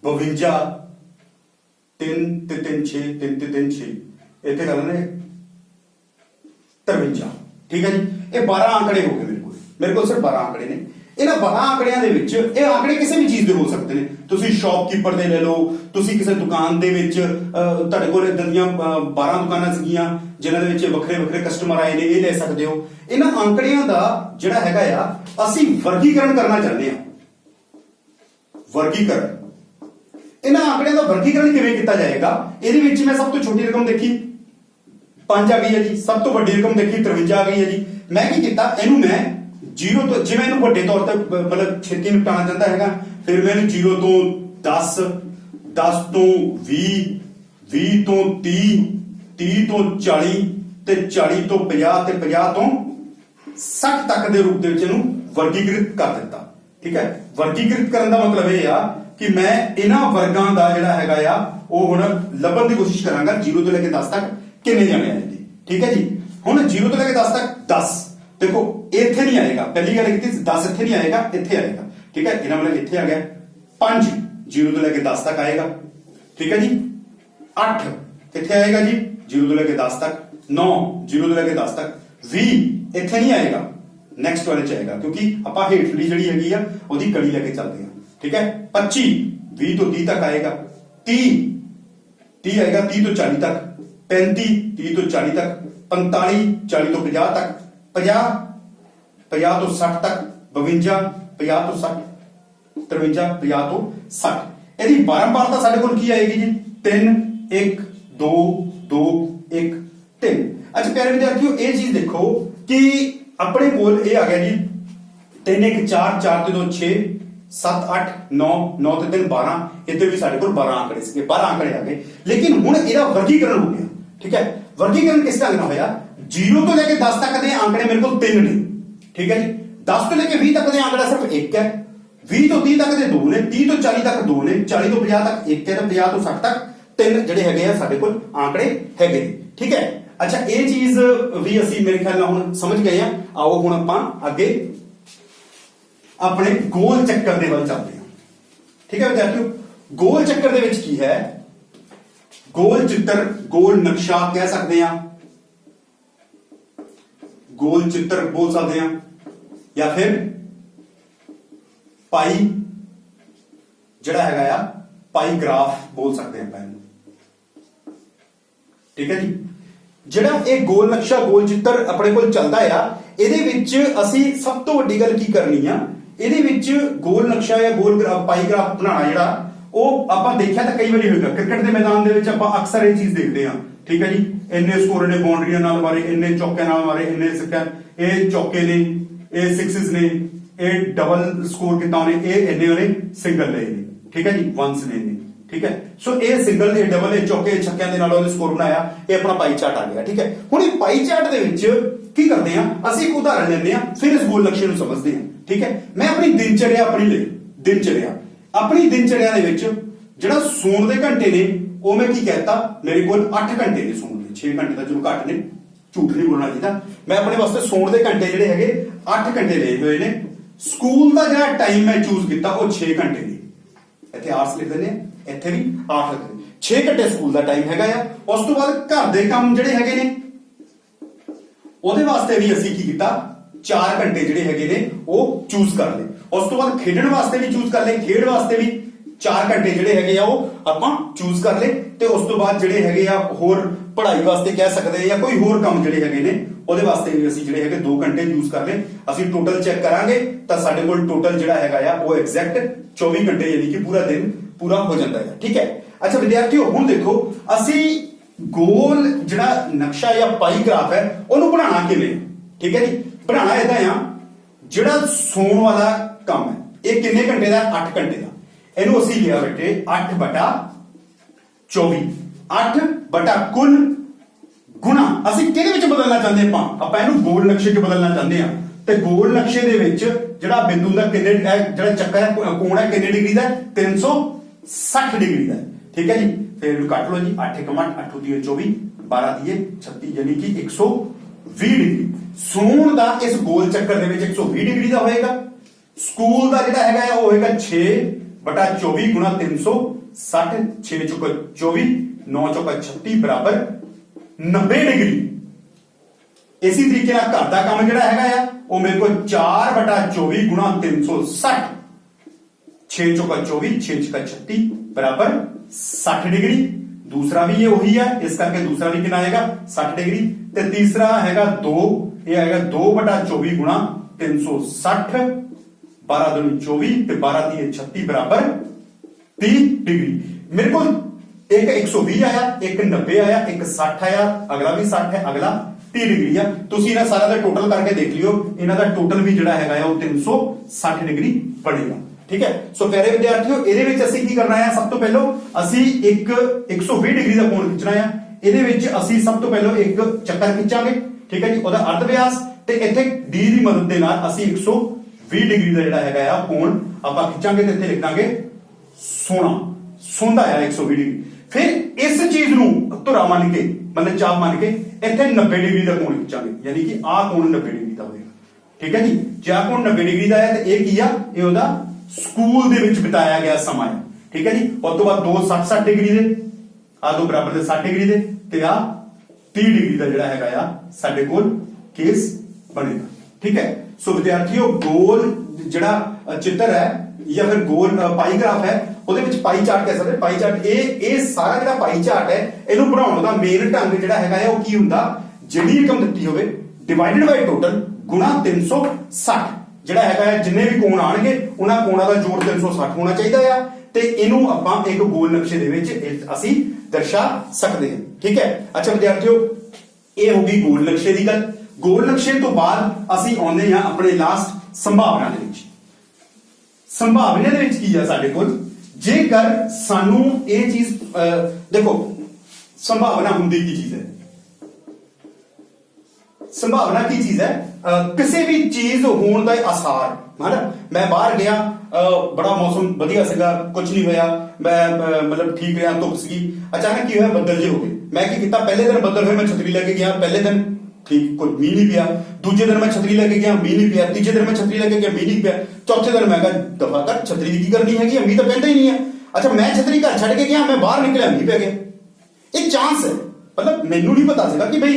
52 3 ਤੇ 3 6 3 ਤੇ 3 6, ਇੱਥੇ ਕਰ ਲੈਣੇ 53, ਠੀਕ ਹੈ ਜੀ। ਇਹ 12 ਆંકੜੇ ਹੋ ਗਏ ਮੇਰੇ ਕੋਲ ਸਿਰਫ 12 ਆંકੜੇ ਨੇ। ਇਹਨਾਂ 12 ਆંકੜਿਆਂ ਦੇ ਵਿੱਚ ਇਹ ਆંકੜੇ ਕਿਸੇ ਵੀ ਚੀਜ਼ ਦੇ ਹੋ ਸਕਦੇ ਨੇ। ਤੁਸੀਂ ਸ਼ਾਪਕੀਪਰ ਦੇ ਲੈ ਲਓ, ਤੁਸੀਂ ਕਿਸੇ ਦੁਕਾਨ ਦੇ ਵਿੱਚ ਤੁਹਾਡੇ ਕੋਲ ਇਦਾਂ ਦੀਆਂ 12 ਦੁਕਾਨਾਂ ਸੀਗੀਆਂ ਜਿਨ੍ਹਾਂ ਦੇ ਵਿੱਚ ਵੱਖਰੇ ਕਸਟਮਰ ਆਏ ਨੇ, ਇਹ ਲੈ ਸਕਦੇ ਹੋ। ਇਹਨਾਂ ਆંકੜਿਆਂ ਦਾ ਜਿਹੜਾ ਹੈਗਾ ਆ, ਅਸੀਂ ਵਰਗੀਕਰਨ ਕਰਨਾ ਚਾਹੁੰਦੇ ਹਾਂ। ਵਰਗੀਕਰਨ, ਇਹਨਾਂ ਆંકੜਿਆਂ ਦਾ ਵਰਗੀਕਰਨ ਕਿਵੇਂ ਕੀਤਾ ਜਾਏਗਾ? ਇਹਦੇ ਵਿੱਚ ਮੈਂ ਸਭ ਤੋਂ ਛੋਟੀ ਰਕਮ ਦੇਖੀ 5 ਆ ਗਈ ਹੈ ਜੀ, ਸਭ ਤੋਂ ਵੱਡੀ ਰਕਮ ਦੇਖੀ 53 ਆ ਗਈ ਹੈ ਜੀ। ਮੈਂ ਕੀ ਕੀਤਾ, ਇਹਨੂੰ ਮੈਂ 0 ਤੋਂ, ਜਿਵੇਂ ਇਹਨੂੰ ਵੱਡੇ ਤੌਰ ਤੇ ਮਤਲਬ ਛੇਤੀ ਨਿਪਟਾਉਣਾ ਚਾਹੁੰਦਾ ਹੈਗਾ, ਫਿਰ ਮੈਂ ਇਹਨੂੰ 0 ਤੋਂ 10 10 ਤੋਂ 20 20 ਤੋਂ 30 30 ਤੋਂ 40 ਤੇ 40 ਤੋਂ 50 ਤੇ 50 ਤੋਂ 60 ਤੱਕ ਦੇ ਰੂਪ ਦੇ ਵਿੱਚ ਇਹਨੂੰ ਵਰਗੀਕ੍ਰਿਤ ਕਰ ਦਿੱਤਾ, ਠੀਕ ਹੈ। ਵਰਗੀਕ੍ਰਿਤ ਕਰਨ ਦਾ ਮਤਲਬ ਇਹ ਆ कि मैं इन्हां वर्गां दा जिहड़ा हैगा आ ਉਹ ਹੁਣ ਲੱਭਣ ਦੀ ਕੋਸ਼ਿਸ਼ ਕਰਾਂਗਾ 0 ਤੋਂ ਲੈ ਕੇ 10 ਤੱਕ ਕਿੰਨੇ ਜਾਣੇ ਆਏ ਜੀ। ਠੀਕ ਹੈ ਜੀ, ਹੁਣ 0 ਤੋਂ ਲੈ ਕੇ 10 ਤੱਕ 10 ਦੇਖੋ ਇੱਥੇ ਨਹੀਂ ਆਏਗਾ, ਪਹਿਲੀ ਗੱਲ ਕੀਤੀ 10 ਇੱਥੇ ਨਹੀਂ ਆਏਗਾ, ਇੱਥੇ ਆਏਗਾ। ਠੀਕ ਹੈ, ਇਹਨਾਂ ਵਾਲਾ ਇੱਥੇ ਆ ਗਿਆ। 5 0 ਤੋਂ ਲੈ ਕੇ 10 ਤੱਕ ਆਏਗਾ। ਠੀਕ ਹੈ ਜੀ, 8 ਕਿੱਥੇ ਆਏਗਾ ਜੀ 0 ਤੋਂ ਲੈ ਕੇ 10 ਤੱਕ। 9 0 ਤੋਂ ਲੈ ਕੇ 10 ਤੱਕ। 20 ਇੱਥੇ ਨਹੀਂ ਆਏਗਾ, ਨੈਕਸਟ ਵਾਲੇ ਚ ਆਏਗਾ ਕਿਉਂਕਿ ਆਪਾਂ ਹੇਠਲੀ ਜਿਹੜੀ ਹੈਗੀ ਆ ਉਹਦੀ ਕੜੀ ਲੈ ਕੇ ਚੱਲਦੇ ਹਾਂ। ਠੀਕ ਹੈ, 25 20 ਤੋਂ 30 ਤੱਕ ਆਏਗਾ। 30 ਆਏਗਾ 30 ਤੋਂ 40 ਤੱਕ। 35 30 ਤੋਂ 40 ਤੱਕ। 45 40 ਤੋਂ 50 ਤੱਕ। 50 ਤੋਂ 60 ਤੱਕ। 52 50 ਤੋਂ 60। 53 50 ਤੋਂ 60। ਇਹਦੀ ਬਾਰੰਬਾਰਤਾ ਸਾਡੇ ਕੋਲ ਕੀ ਆਏਗੀ ਜੀ 3 1 2 2 1 3। ਅੱਛਾ ਪਿਆਰੇ ਵਿਦਿਆਰਥੀਓ ਇਹ ਚੀਜ਼ ਦੇਖੋ ਕਿ ਆਪਣੇ ਕੋਲ ਇਹ ਆ ਗਿਆ ਜੀ 3 1 4 4 ਤੇ 2 6 7 8 9 9 ਤੇ 3 12। ਇੱਧਰ ਵੀ ਸਾਡੇ ਕੋਲ 12 ਆંકੜੇ ਸੀਗੇ, 12 ਆંકੜੇ ਆ ਗਏ। ਲੇਕਿਨ ਹੁਣ ਇਹਦਾ ਵਰਗੀਕਰਨ ਹੋ ਗਿਆ। ਠੀਕ ਹੈ, ਵਰਗੀਕਰਨ ਕਿਸ ਤਰ੍ਹਾਂ ਦਾ ਹੋਇਆ 0 ਤੋਂ ਲੈ ਕੇ 10 ਤੱਕ ਦੇ ਆંકੜੇ ਮੇਰੇ ਕੋਲ 3 ਨੇ। ਠੀਕ ਹੈ ਜੀ, 10 ਤੋਂ ਲੈ ਕੇ 20 ਤੱਕ ਦੇ ਆંકੜਾ ਸਿਰਫ 1 ਹੈ। 20 ਤੋਂ 30 ਤੱਕ ਦੇ 2 ਨੇ। 30 ਤੋਂ 40 ਤੱਕ 2 ਨੇ। 40 ਤੋਂ 50 ਤੱਕ 1 ਹੈ ਤੇ 50 ਤੋਂ 60 ਤੱਕ 3 ਜਿਹੜੇ ਹੈਗੇ ਆ ਸਾਡੇ ਕੋਲ ਆંકੜੇ ਹੈਗੇ। ਠੀਕ ਹੈ, ਅੱਛਾ ਇਹ ਚੀਜ਼ ਵੀ ਅਸੀਂ ਮੇਰੇ ਖਿਆਲ ਨਾਲ ਹੁਣ ਸਮਝ ਗਏ ਆ। ਆਓ ਹੁਣ ਆਪਾਂ ਅੱਗੇ ਆਪਣੇ ਗੋਲ ਚੱਕਰ ਦੇ ਵੱਲ ਚੱਲਦੇ ਹਾਂ। ਠੀਕ ਹੈ ਵਿਦਿਆਰਥੀਓ, ਗੋਲ ਚੱਕਰ ਦੇ ਵਿੱਚ ਕੀ ਹੈ ਗੋਲ ਚਿੱਤਰ, ਗੋਲ ਨਕਸ਼ਾ ਕਹਿ ਸਕਦੇ ਆ, ਗੋਲ ਚਿੱਤਰ ਬੋਲ ਸਕਦੇ ਆ ਜਾਂ ਫਿਰ ਪਾਈ ਜਿਹੜਾ ਹੈਗਾ ਆ ਪਾਈ ਗ੍ਰਾਫ ਬੋਲ ਸਕਦੇ ਆ ਆਪਾਂ ਇਹਨੂੰ। ਠੀਕ ਹੈ ਜੀ, ਜਿਹੜਾ ਇਹ ਗੋਲ ਨਕਸ਼ਾ ਗੋਲ ਚਿੱਤਰ ਆਪਣੇ ਕੋਲ ਚੱਲਦਾ ਆ ਇਹਦੇ ਵਿੱਚ ਅਸੀਂ ਸਭ ਤੋਂ ਵੱਡੀ ਗੱਲ ਕੀ ਕਰਨੀ ਆ ਇਹਦੇ ਵਿੱਚ ਗੋਲ ਨਕਸ਼ਾ ਜਾਂ ਗੋਲ ਪਾਈ ਗ੍ਰਾਫ ਬਣਾਉਣਾ ਜਿਹੜਾ ਉਹ ਆਪਾਂ ਦੇਖਿਆ ਤਾਂ ਕਈ ਵਾਰੀ ਹੋਏਗਾ ਕ੍ਰਿਕਟ ਦੇ ਮੈਦਾਨ ਦੇ ਵਿੱਚ ਆਪਾਂ ਅਕਸਰ ਇਹ ਚੀਜ਼ ਦੇਖਦੇ ਹਾਂ। ਠੀਕ ਹੈ ਜੀ, ਇੰਨੇ ਸਕੋਰ ਨੇ ਬਾਉਂਡਰੀਆਂ ਨਾਲ ਮਾਰੇ, ਇੰਨੇ ਚੌਕੇ ਨਾਲ ਮਾਰੇ, ਇੰਨੇ ਸਿੱਕਿਆ, ਇਹ ਚੌਕੇ ਨੇ, ਇਹ ਸਿਕਸਿਸ ਨੇ, ਇਹ ਡਬਲ ਸਕੋਰ ਕੀਤਾ ਉਹਨੇ, ਇਹ ਇੰਨੇ ਉਹਨੇ ਸਿੰਗਲ ਲਏ ਨੇ। ਠੀਕ ਹੈ ਜੀ, ਵਨਸ ਨੇ। ਠੀਕ ਹੈ, ਸੋ ਇਹ ਸਿੰਗਲ ਇਹ ਡਬਲ ਇਹ ਚੌਕੇ ਛੱਕਿਆਂ ਦੇ ਨਾਲ ਉਹਨੇ ਸਕੋਰ ਬਣਾਇਆ। ਇਹ ਆਪਣਾ ਪਾਈ ਚਾਰਟ ਆ ਗਿਆ। ਠੀਕ ਹੈ, ਹੁਣ ਇਹ ਪਾਈ ਚਾਰਟ ਦੇ ਵਿੱਚ ਕੀ ਕਰਦੇ ਆ ਅਸੀਂ ਇੱਕ ਉਦਾਹਰਨ ਲੈਂਦੇ ਆ ਫਿਰ ਇਸ ਗੋਲ ਨਕਸ਼ੇ ਨੂੰ ਸਮਝਦੇ ਆ। ਠੀਕ ਹੈ, ਮੈਂ ਆਪਣੀ ਦਿਨਚਰਿਆ ਆਪਣੀ ਦਿਨਚਰਿਆ ਦੇ ਵਿੱਚ ਜਿਹੜਾ ਸੌਣ ਦੇ ਘੰਟੇ ਨੇ ਉਹ ਮੈਂ ਕੀ ਕਹਿਤਾ ਮੇਰੇ ਕੋਲ 8 ਘੰਟੇ ਨੇ ਸੌਣ ਦੇ। 6 ਘੰਟੇ ਤਾਂ ਚਲੋ ਘੱਟ ਨੇ, ਝੂਠ ਨਹੀਂ ਬੋਲਣਾ ਚਾਹੀਦਾ। ਮੈਂ ਆਪਣੇ ਵਾਸਤੇ ਸੌਣ ਦੇ ਘੰਟੇ ਜਿਹੜੇ ਹੈਗੇ 8 ਘੰਟੇ ਲਏ ਹੋਏ ਨੇ। ਸਕੂਲ ਦਾ ਜਿਹੜਾ ਟਾਈਮ ਮੈਂ ਚੂਜ਼ ਕੀਤਾ ਉਹ 6 ਘੰਟੇ ਨੇ। ਇੱਥੇ ਆਰਟਸ ਲਿਖ ਦਿੰਦੇ ਆ, ਇੱਥੇ ਵੀ 8 ਲਿਖਦੇ 6 ਘੰਟੇ ਸਕੂਲ ਦਾ ਟਾਈਮ ਹੈਗਾ ਆ। ਉਸ ਤੋਂ ਬਾਅਦ ਘਰ ਦੇ ਕੰਮ ਜਿਹੜੇ ਹੈਗੇ ਨੇ ਉਹਦੇ ਵਾਸਤੇ ਵੀ ਅਸੀਂ ਕੀ ਕੀਤਾ 4 ਘੰਟੇ ਜਿਹੜੇ ਹੈਗੇ ਨੇ ਉਹ ਚੂਜ਼ ਕਰ ਲਏ। ਉਸ ਤੋਂ ਬਾਅਦ ਖੇਡਣ ਵਾਸਤੇ ਵੀ ਚੂਜ਼ ਕਰ ਲਏ, ਖੇਡ ਵਾਸਤੇ ਵੀ 4 ਘੰਟੇ ਜਿਹੜੇ ਹੈਗੇ ਆ ਉਹ ਆਪਾਂ ਚੂਜ਼ ਕਰ ਲਏ। ਤੇ ਉਸ ਤੋਂ ਬਾਅਦ ਜਿਹੜੇ ਹੈਗੇ ਆ ਹੋਰ ਪੜ੍ਹਾਈ ਵਾਸਤੇ ਕਹਿ ਸਕਦੇ ਜਾਂ ਕੋਈ ਹੋਰ ਕੰਮ ਜਿਹੜੇ ਹੈਗੇ ਨੇ ਉਹਦੇ ਵਾਸਤੇ ਵੀ ਅਸੀਂ ਜਿਹੜੇ ਹੈਗੇ 2 ਘੰਟੇ ਯੂਜ਼ ਕਰ ਲਏ। ਅਸੀਂ ਟੋਟਲ ਚੈੱਕ ਕਰਾਂਗੇ ਤਾਂ ਸਾਡੇ ਕੋਲ ਟੋਟਲ ਜਿਹੜਾ ਹੈਗਾ ਆ ਉਹ ਐਗਜ਼ੈਕਟ 24 ਘੰਟੇ ਯਾਨੀ ਕਿ ਪੂਰਾ ਦਿਨ ਪੂਰਾ ਹੋ ਜਾਂਦਾ ਹੈ। ਠੀਕ ਹੈ, ਅੱਛਾ ਵਿਦਿਆਰਥੀਓ ਹੁਣ ਦੇਖੋ ਅਸੀਂ ਗੋਲ ਜਿਹੜਾ ਨਕਸ਼ਾ ਜਾਂ ਪਾਈ ਗ੍ਰਾਫ ਹੈ ਉਹਨੂੰ ਬਣਾਉਣਾ ਕਿਵੇਂ। ਠੀਕ ਹੈ ਜੀ, ਬਣਾਉਣਾ ਇਹਦਾ ਆ ਜਿਹੜਾ ਸੌਣ ਵਾਲਾ ਕੰਮ ਹੈ ਇਹ ਕਿੰਨੇ ਘੰਟੇ ਦਾ 8 ਘੰਟੇ ਦਾ। ਇਹਨੂੰ ਅਸੀਂ ਲਿਆ ਬੇਟੇ 8/24 8 ਬਟਾ ਕੁੱਲ ਗੁਣਾ ਅਸੀਂ ਕਿਹਦੇ ਵਿੱਚ ਬਦਲਣਾ ਚਾਹੁੰਦੇ ਆਪਾਂ ਇਹਨੂੰ ਗੋਲ ਨਕਸ਼ੇ 'ਚ ਬਦਲਣਾ ਚਾਹੁੰਦੇ ਆ। ਤੇ ਗੋਲ ਨਕਸ਼ੇ ਦੇ ਵਿੱਚ ਜਿਹੜਾ ਬਿੰਦੂ ਦਾ ਕਿੰਨੇ ਜਿਹੜਾ ਚੱਕਰ ਹੈ ਕੋਣ ਹੈ ਕਿੰਨੇ ਡਿਗਰੀ ਦਾ 360 ਡਿਗਰੀ ਦਾ। ਠੀਕ ਹੈ ਜੀ, ਫਿਰ ਇਹਨੂੰ ਕੱਟ ਲਓ ਜੀ 8 1 8 ਦੀ 24 12 ਦੀ 36 ਯਾਨੀ ਕਿ 120 ਡਿਗਰੀ। ਸੌਣ ਦਾ ਇਸ ਗੋਲ ਚੱਕਰ ਦੇ ਵਿੱਚ 120 ਡਿਗਰੀ ਦਾ ਹੋਏਗਾ। ਸਕੂਲ ਦਾ ਜਿਹੜਾ ਹੈਗਾ ਉਹ ਹੋਏਗਾ 6/24 ਗੁਣਾ 360 6 ਚੌਕਾ 24 9 ਚੌਕਾ 36 ਬਰਾਬਰ 90 ਡਿਗਰੀ। ਇਸੇ ਤਰੀਕੇ ਨਾਲ ਘਰ ਦਾ ਕੰਮ ਜਿਹੜਾ ਹੈਗਾ ਆ ਉਹ ਮੇਰੇ ਕੋਲ 4/24 ਗੁਣਾ 360 6 ਚੌਕਾ 24 6 ਚੌਕਾ 36 ਬਰਾਬਰ 60 ਡਿਗਰੀ। दूसरा भी ये वही है, इस करके दूसरा भी कितना आएगा 60 डिग्री। ते तीसरा हैगा 2, ये आएगा 2/24 गुणा 360 12 दूनी 24 ते 12 दी 36 बराबर 30 डिग्री। मेरे को एक 120 आया, एक 90 आया, एक 60 आया, अगला भी 60 है, अगला 30 डिग्री है। ਤੁਸੀਂ ਇਹਨਾਂ ਸਾਰਾ ਦਾ ਟੋਟਲ ਕਰਕੇ ਦੇਖ ਲਿਓ, ਇਹਨਾਂ ਦਾ ਟੋਟਲ ਵੀ ਜਿਹੜਾ ਹੈਗਾ ਉਹ 360 डिग्री ਬਣੇਗਾ। ठीक है, सो प्यारे विद्यार्थियों ਇਹਦੇ ਵਿੱਚ ਅਸੀਂ ਕੀ ਕਰਨਾ ਹੈ ਸਭ ਤੋਂ ਪਹਿਲਾਂ ਅਸੀਂ ਇੱਕ 120 ਡਿਗਰੀ ਦਾ ਕੋਣ ਖਿੱਚਣਾ ਹੈ। ਇਹਦੇ ਵਿੱਚ ਅਸੀਂ ਸਭ ਤੋਂ ਪਹਿਲਾਂ ਇੱਕ ਚੱਕਰ ਖਿੱਚਾਂਗੇ। ਠੀਕ ਹੈ ਜੀ, ਉਹਦਾ ਅਰਧ ਵਿਆਸ ਤੇ ਇੱਥੇ d ਦੀ ਮਦਦ ਦੇ ਨਾਲ ਅਸੀਂ 120 ਡਿਗਰੀ ਦਾ ਜਿਹੜਾ ਹੈਗਾ ਆ ਕੋਣ ਆਪਾਂ ਖਿੱਚਾਂਗੇ ਤੇ ਇੱਥੇ ਲਿਖ ਦਾਂਗੇ सोना सोंदा है 120 डिग्री। फिर इस चीज नूं धुरा मन के मतलब चाप मन के इत्थे 90 डिग्री का कोण खिंचांगे, यानी कि आ कोण 90 डिग्री का होएगा। ठीक है जी, जे आ कोण 90 डिग्री का है तो यह की आ, ये ओहदा स्कूल दे विच बिताया गया समा है। ठीक है जी, उस तो बाद दो 60 डिग्री दे, आ दो बराबर दे 60 डिग्री दे ते आ 30 डिग्री का जिहड़ा हैगा आ साडे कोल केस बनेगा। ठीक है, सो विद्यार्थियों गोल जिहड़ा चित्र है या फिर गोल पाई ग्राफ है ਉਹਦੇ ਵਿੱਚ ਪਾਈ ਚਾਰਟ ਕਹਿ ਸਕਦੇ। ਪਾਈ ਚਾਰਟ ਇਹ ਸਾਰਾ ਜਿਹੜਾ ਪਾਈ ਚਾਰਟ ਹੈ ਇਹਨੂੰ ਬਣਾਉਣ ਦਾ ਮੇਨ ਢੰਗ ਜਿਹੜਾ ਹੈਗਾ ਹੈ ਉਹ ਕੀ ਹੁੰਦਾ, ਜਿਹੜੀ ਰਕਮ ਦਿੱਤੀ ਹੋਵੇ ਡਿਵਾਈਡਡ ਬਾਈ ਟੋਟਲ ਗੁਣਾ 360, ਜਿਹੜਾ ਹੈਗਾ ਹੈ ਜਿੰਨੇ ਵੀ ਕੋਣ ਆਣਗੇ ਉਹਨਾਂ ਕੋਣਾਂ ਦਾ ਜੋੜ 360 ਹੋਣਾ ਚਾਹੀਦਾ ਆ ਤੇ ਇਹਨੂੰ ਆਪਾਂ ਇੱਕ ਗੋਲ ਨਕਸ਼ੇ ਦੇ ਵਿੱਚ ਅਸੀਂ ਦਰਸਾ ਸਕਦੇ ਹਾਂ। ਠੀਕ ਹੈ, ਅੱਛਾ ਵਿਦਿਆਰਥੀਓ ਇਹ ਹੋ ਗਈ ਗੋਲ ਨਕਸ਼ੇ ਦੀ ਗੱਲ। ਗੋਲ ਨਕਸ਼ੇ ਤੋਂ ਬਾਅਦ ਅਸੀਂ ਆਉਂਦੇ ਹਾਂ ਆਪਣੇ ਲਾਸਟ ਸੰਭਾਵਨਾ ਦੇ ਵਿੱਚ। ਸੰਭਾਵਨਾ ਦੇ ਵਿੱਚ ਕੀ ਆ ਸਾਡੇ ਕੋਲ, जेकर सानू ये चीज देखो संभावना हुंदी की चीज है, संभावना की चीज है किसी भी चीज होने का आसार है ना। मैं बाहर गया बड़ा मौसम वधिया सीगा, कुछ नहीं होया, मैं मतलब ठीक रहा, धुप सी, अचानक की होया बदल जे हो गए। मैं की किया, पहले दिन बदल हुए मैं छतरी लेके गया, पहले दिन ठीक कोई मीह नहीं पिया, दूजे दिन मैं छतरी लेके गया मीह नहीं पिया, तीजे दिन मैं छतरी लेके गया मीह नहीं पिया, चौथे दिन मैं दफा कर छतरी की करनी है, मीह तो पैंदा ही नहीं है। अच्छा मैं छतरी घर छड़ के गया, मैं बाहर निकलिया मीह पै गया, एक चांस है, मतलब मैनू नहीं पता सीगा कि भाई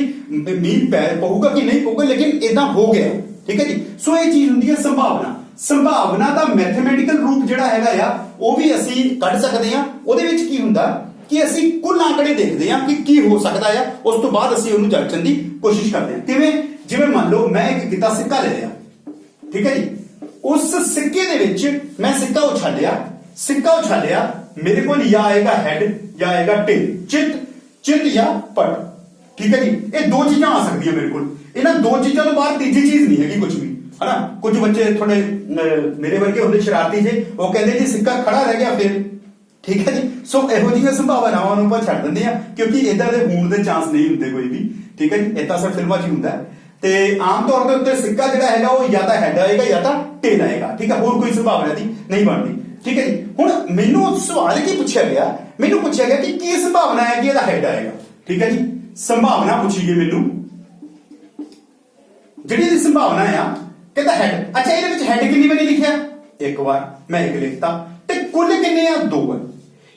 मीह पऊगा कि नहीं पऊगा, लेकिन इदा हो गया। ठीक है जी, सो ये चीज हुंदी है संभावना। संभावना का मैथमेटिकल रूप जिहड़ा हैगा आ वो भी असीं कढ सकदे हां। ਉਹਦੇ ਵਿੱਚ ਕੀ ਹੁੰਦਾ कि असीं कुल आंकड़े देखते हैं कि की हो सकता है, उस तो बाद असीं उहनूं जांचण दी कोशिश करते हैं। किवें, जिवें मान लो मैं एक किता सिक्का ले लिया, ठीक है जी, उस सिक्के दे विच मैं सिक्का उछालिया, मेरे को या आएगा हेड या आएगा टेल, चित या पट। ठीक है जी, ये दो चीजां आ सकती है मेरे को, इन्हां दो चीजां तो बाहर तीजी चीज नहीं हैगी कुछ भी, है ना। कुछ बच्चे थोड़े मेरे वर्गे होंदे शरारती जे, वो कहते जी सिक्का खड़ा रह गया फिर। ठीक है जी, सो ਇਹੋ ਜਿਹੀਆਂ ਸੰਭਾਵਨਾਵਾਂ ਨੂੰ ਆਪਾਂ ਛੱਡ ਦਿੰਦੇ ਆ ਕਿਉਂਕਿ ਇਦਾਂ ਦੇ ਹੋਣ ਦੇ ਚਾਂਸ ਨਹੀਂ ਹੁੰਦੇ ਕੋਈ ਵੀ। ਠੀਕ ਹੈ ਜੀ, ਇਹ ਤਾਂ ਸਿਰਫ ਫਿਲਮਾਂ 'ਚ ਹੀ ਹੁੰਦਾ ਤੇ ਆਮ ਤੌਰ ਦੇ ਉੱਤੇ ਸਿੱਕਾ ਜਿਹੜਾ ਹੈਗਾ ਉਹ ਜਾਂ ਤਾਂ ਹੈਡ ਆਏਗਾ ਜਾਂ ਤਾਂ ਟੇਲ ਆਏਗਾ। ਠੀਕ ਹੈ, ਹੋਰ ਕੋਈ ਸੰਭਾਵਨਾ ਦੀ ਨਹੀਂ ਬਣਦੀ। ਠੀਕ ਹੈ ਜੀ, ਹੁਣ ਮੈਨੂੰ ਸਵਾਲ ਕੀ ਪੁੱਛਿਆ ਗਿਆ, ਮੈਨੂੰ ਪੁੱਛਿਆ ਗਿਆ ਕਿ ਕੀ ਸੰਭਾਵਨਾ ਹੈ ਕਿ ਇਹਦਾ ਹੈਡ ਆਏਗਾ। ਠੀਕ ਹੈ ਜੀ, ਸੰਭਾਵਨਾ ਪੁੱਛੀ ਗਈ ਮੈਨੂੰ, ਜਿਹੜੀ ਇਹਦੀ ਸੰਭਾਵਨਾ ਆ ਕਹਿੰਦਾ ਹੈਡ। ਅੱਛਾ ਇਹਦੇ ਵਿੱਚ ਹੈਡ ਕਿੰਨੀ ਵਾਰੀ ਲਿਖਿਆ, ਇੱਕ ਵਾਰ, ਮੈਂ ਇੱਕ ਲਿਖਤਾ, ਤੇ ਕੁੱਲ ਕਿੰਨੇ ਆ, ਦੋ ਵਾਰ।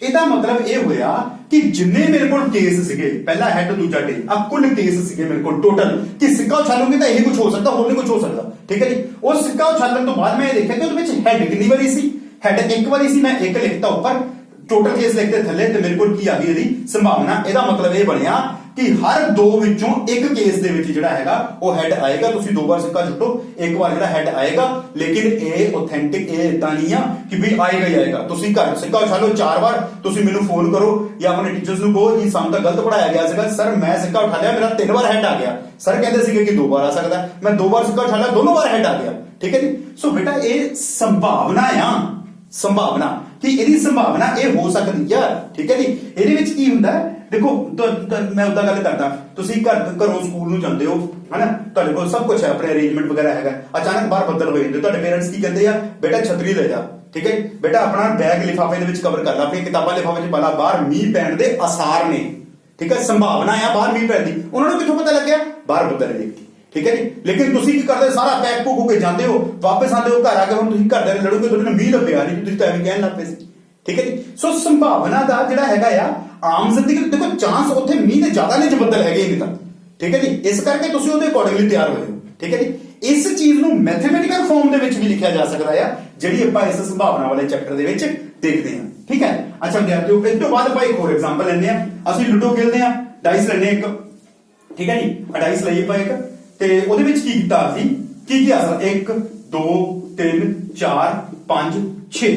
ਇਹਦਾ ਮਤਲਬ ਇਹ ਹੋਇਆ ਕਿ ਜਿੰਨੇ ਮੇਰੇ ਕੋਲ ਕੇਸ ਸੀਗੇ, ਪਹਿਲਾ ਹੈਡ ਦੂਜਾ ਟੇਲ, ਆ ਕੁੱਲ ਕੇਸ ਸੀਗੇ ਮੇਰੇ ਕੋਲ ਟੋਟਲ, ਕਿ ਸਿੱਕਾ ਉਛਾਲੂੰਗੇ ਤਾਂ ਇਹ ਕੁਝ ਹੋ ਸਕਦਾ, ਹੋਰ ਨਹੀਂ ਕੁਝ ਹੋ ਸਕਦਾ। ਠੀਕ ਹੈ ਜੀ, ਉਹ ਸਿੱਕਾ ਉਛਾਲਣ ਤੋਂ ਬਾਅਦ ਮੈਂ ਇਹ ਦੇਖਿਆ ਕਿ ਉਹਦੇ ਵਿੱਚ ਹੈਡ ਕਿੰਨੀ ਵਾਰੀ ਸੀ, ਹੈਡ ਇੱਕ ਵਾਰੀ ਸੀ, ਮੈਂ ਇੱਕ ਲਿਖਤਾ ਉੱਪਰ, ਟੋਟਲ ਕੇਸ ਲਿਖਦੇ ਥੱਲੇ, ਤੇ ਮੇਰੇ ਕੋਲ ਕੀ ਆ ਗਈ ਇਹਦੀ ਸੰਭਾਵਨਾ। ਇਹਦਾ ਮਤਲਬ ਇਹ ਬਣਿਆ ਕਿ ਹਰ ਦੋ ਵਿੱਚੋਂ ਇੱਕ ਕੇਸ ਦੇ ਵਿੱਚ ਜਿਹੜਾ ਹੈਗਾ ਉਹ ਹੈਡ ਆਏਗਾ। ਤੁਸੀਂ ਦੋ ਵਾਰ ਸਿੱਕਾ ਛੁੱਟੋ, ਇੱਕ ਵਾਰ ਜਿਹੜਾ ਹੈਡ ਆਏਗਾ, ਲੇਕਿਨ ਇਹ ਆਥੈਂਟਿਕ ਇਹ ਇਦਾਂ ਨਹੀਂ ਆ ਕਿ ਵੀ ਆਏਗਾ ਹੀ ਆਏਗਾ। ਤੁਸੀਂ ਘਰ ਸਿੱਕਾ ਉਛਾਲੋ 4 ਵਾਰ, ਤੁਸੀਂ ਮੈਨੂੰ ਫੋਨ ਕਰੋ ਜਾਂ ਆਪਣੇ ਟੀਚਰਸ ਨੂੰ ਕਹੋ ਜੀ ਸਾਨੂੰ ਤਾਂ ਗਲਤ ਪੜਾਇਆ ਗਿਆ ਸੀਗਾ ਸਰ, ਮੈਂ ਸਿੱਕਾ ਉਠਾ ਲਿਆ, ਮੇਰਾ 3 ਵਾਰ ਹੈਡ ਆ ਗਿਆ, ਸਰ ਕਹਿੰਦੇ ਸੀਗੇ ਕਿ 2 ਵਾਰ ਆ ਸਕਦਾ, ਮੈਂ 2 ਵਾਰ ਸਿੱਕਾ ਉਛਾਲਿਆ, ਦੋਨੋਂ ਵਾਰ ਹੈਡ ਆ ਗਿਆ। ਠੀਕ ਹੈ ਜੀ, ਸੋ ਬੇਟਾ ਇਹ ਸੰਭਾਵਨਾ ਆ, ਸੰਭਾਵਨਾ ਕਿ ਇਹਦੀ ਸੰਭਾਵਨਾ ਇਹ ਹੋ ਸਕਦੀ ਆ। ਠੀਕ ਹੈ ਜੀ, ਇਹਦੇ ਵਿੱਚ ਕੀ ਹੁੰਦਾ देखो मैं उदा गल करदा, तुसीं घरों स्कूल नूं जांदे हो, है ना, तुहाडे कोल सब कुछ है, अपने अरेंजमेंट वगैरह हैगा, अचानक बाहर बदल हो जांदे, तुहाडे पेरेंट्स की कहंदे आ बेटा छतरी ले जा। ठीक है, बेटा अपना बैग लिफाफे दे विच कवर कर ला, अपनी किताबां लिफाफे च पा ला, बाहर मीह पैण दे आसार ने। ठीक है, संभावना है बाहर मीह पैण दी, उन्हां नूं कित्थों पता लग्गिया, बाहर बदल है। ठीक है जी, लेकिन तुसीं की करदे, सारा पैक पुक हो के जांदे हो, वापस आंदे हो घर आके, हुण तुसीं घर दे लड़ोगे, तुहाडे मीह लभ्या नहीं, तुसीं तां एवें कहण लग पए सी। ठीक है जी, सो संभावना दा जिहड़ा हैगा आ आम जिंदगी देखो चांस उत्थे मीह दे ज्यादा नहीं बदल हैगे नहीं तां। ठीक है जी, इस करके तुसीं ਉਹਦੇ अकॉर्डिंगली ਤਿਆਰ ਹੋਏ ਹੋ। ठीक है जी, इस चीज ਨੂੰ मैथमेटिकल फॉर्म ਦੇ ਵਿੱਚ ਵੀ ਲਿਖਿਆ ਜਾ ਸਕਦਾ ਹੈ, ਜਿਹੜੀ ਆਪਾਂ ਇਸ ਸੰਭਾਵਨਾ ਵਾਲੇ ਚੈਪਟਰ ਦੇ ਵਿੱਚ ਦੇਖਦੇ ਹਾਂ। ਠੀਕ ਹੈ, ਅੱਛਾ ਵਿਦਿਆਰਥੀਓ ਇਸ ਤੋਂ ਬਾਅਦ ਆਪਾਂ ਇੱਕ ਹੋਰ ਐਗਜ਼ਾਮਪਲ ਲੈਂਦੇ ਆ, ਅਸੀਂ ਲੂਡੋ ਖੇਡਦੇ ਆ, ਡਾਈਸ ਲੈਣੇ ਇੱਕ। ਠੀਕ ਹੈ ਜੀ, ਡਾਈਸ ਲਈਏ ਆਪਾਂ ਇੱਕ, ਤੇ ਉਹਦੇ ਵਿੱਚ ਕੀ ਕੀਤਾ ਅਸੀਂ, ਕੀ ਆ ਸਕਦਾ 1 2 3 4 5 6।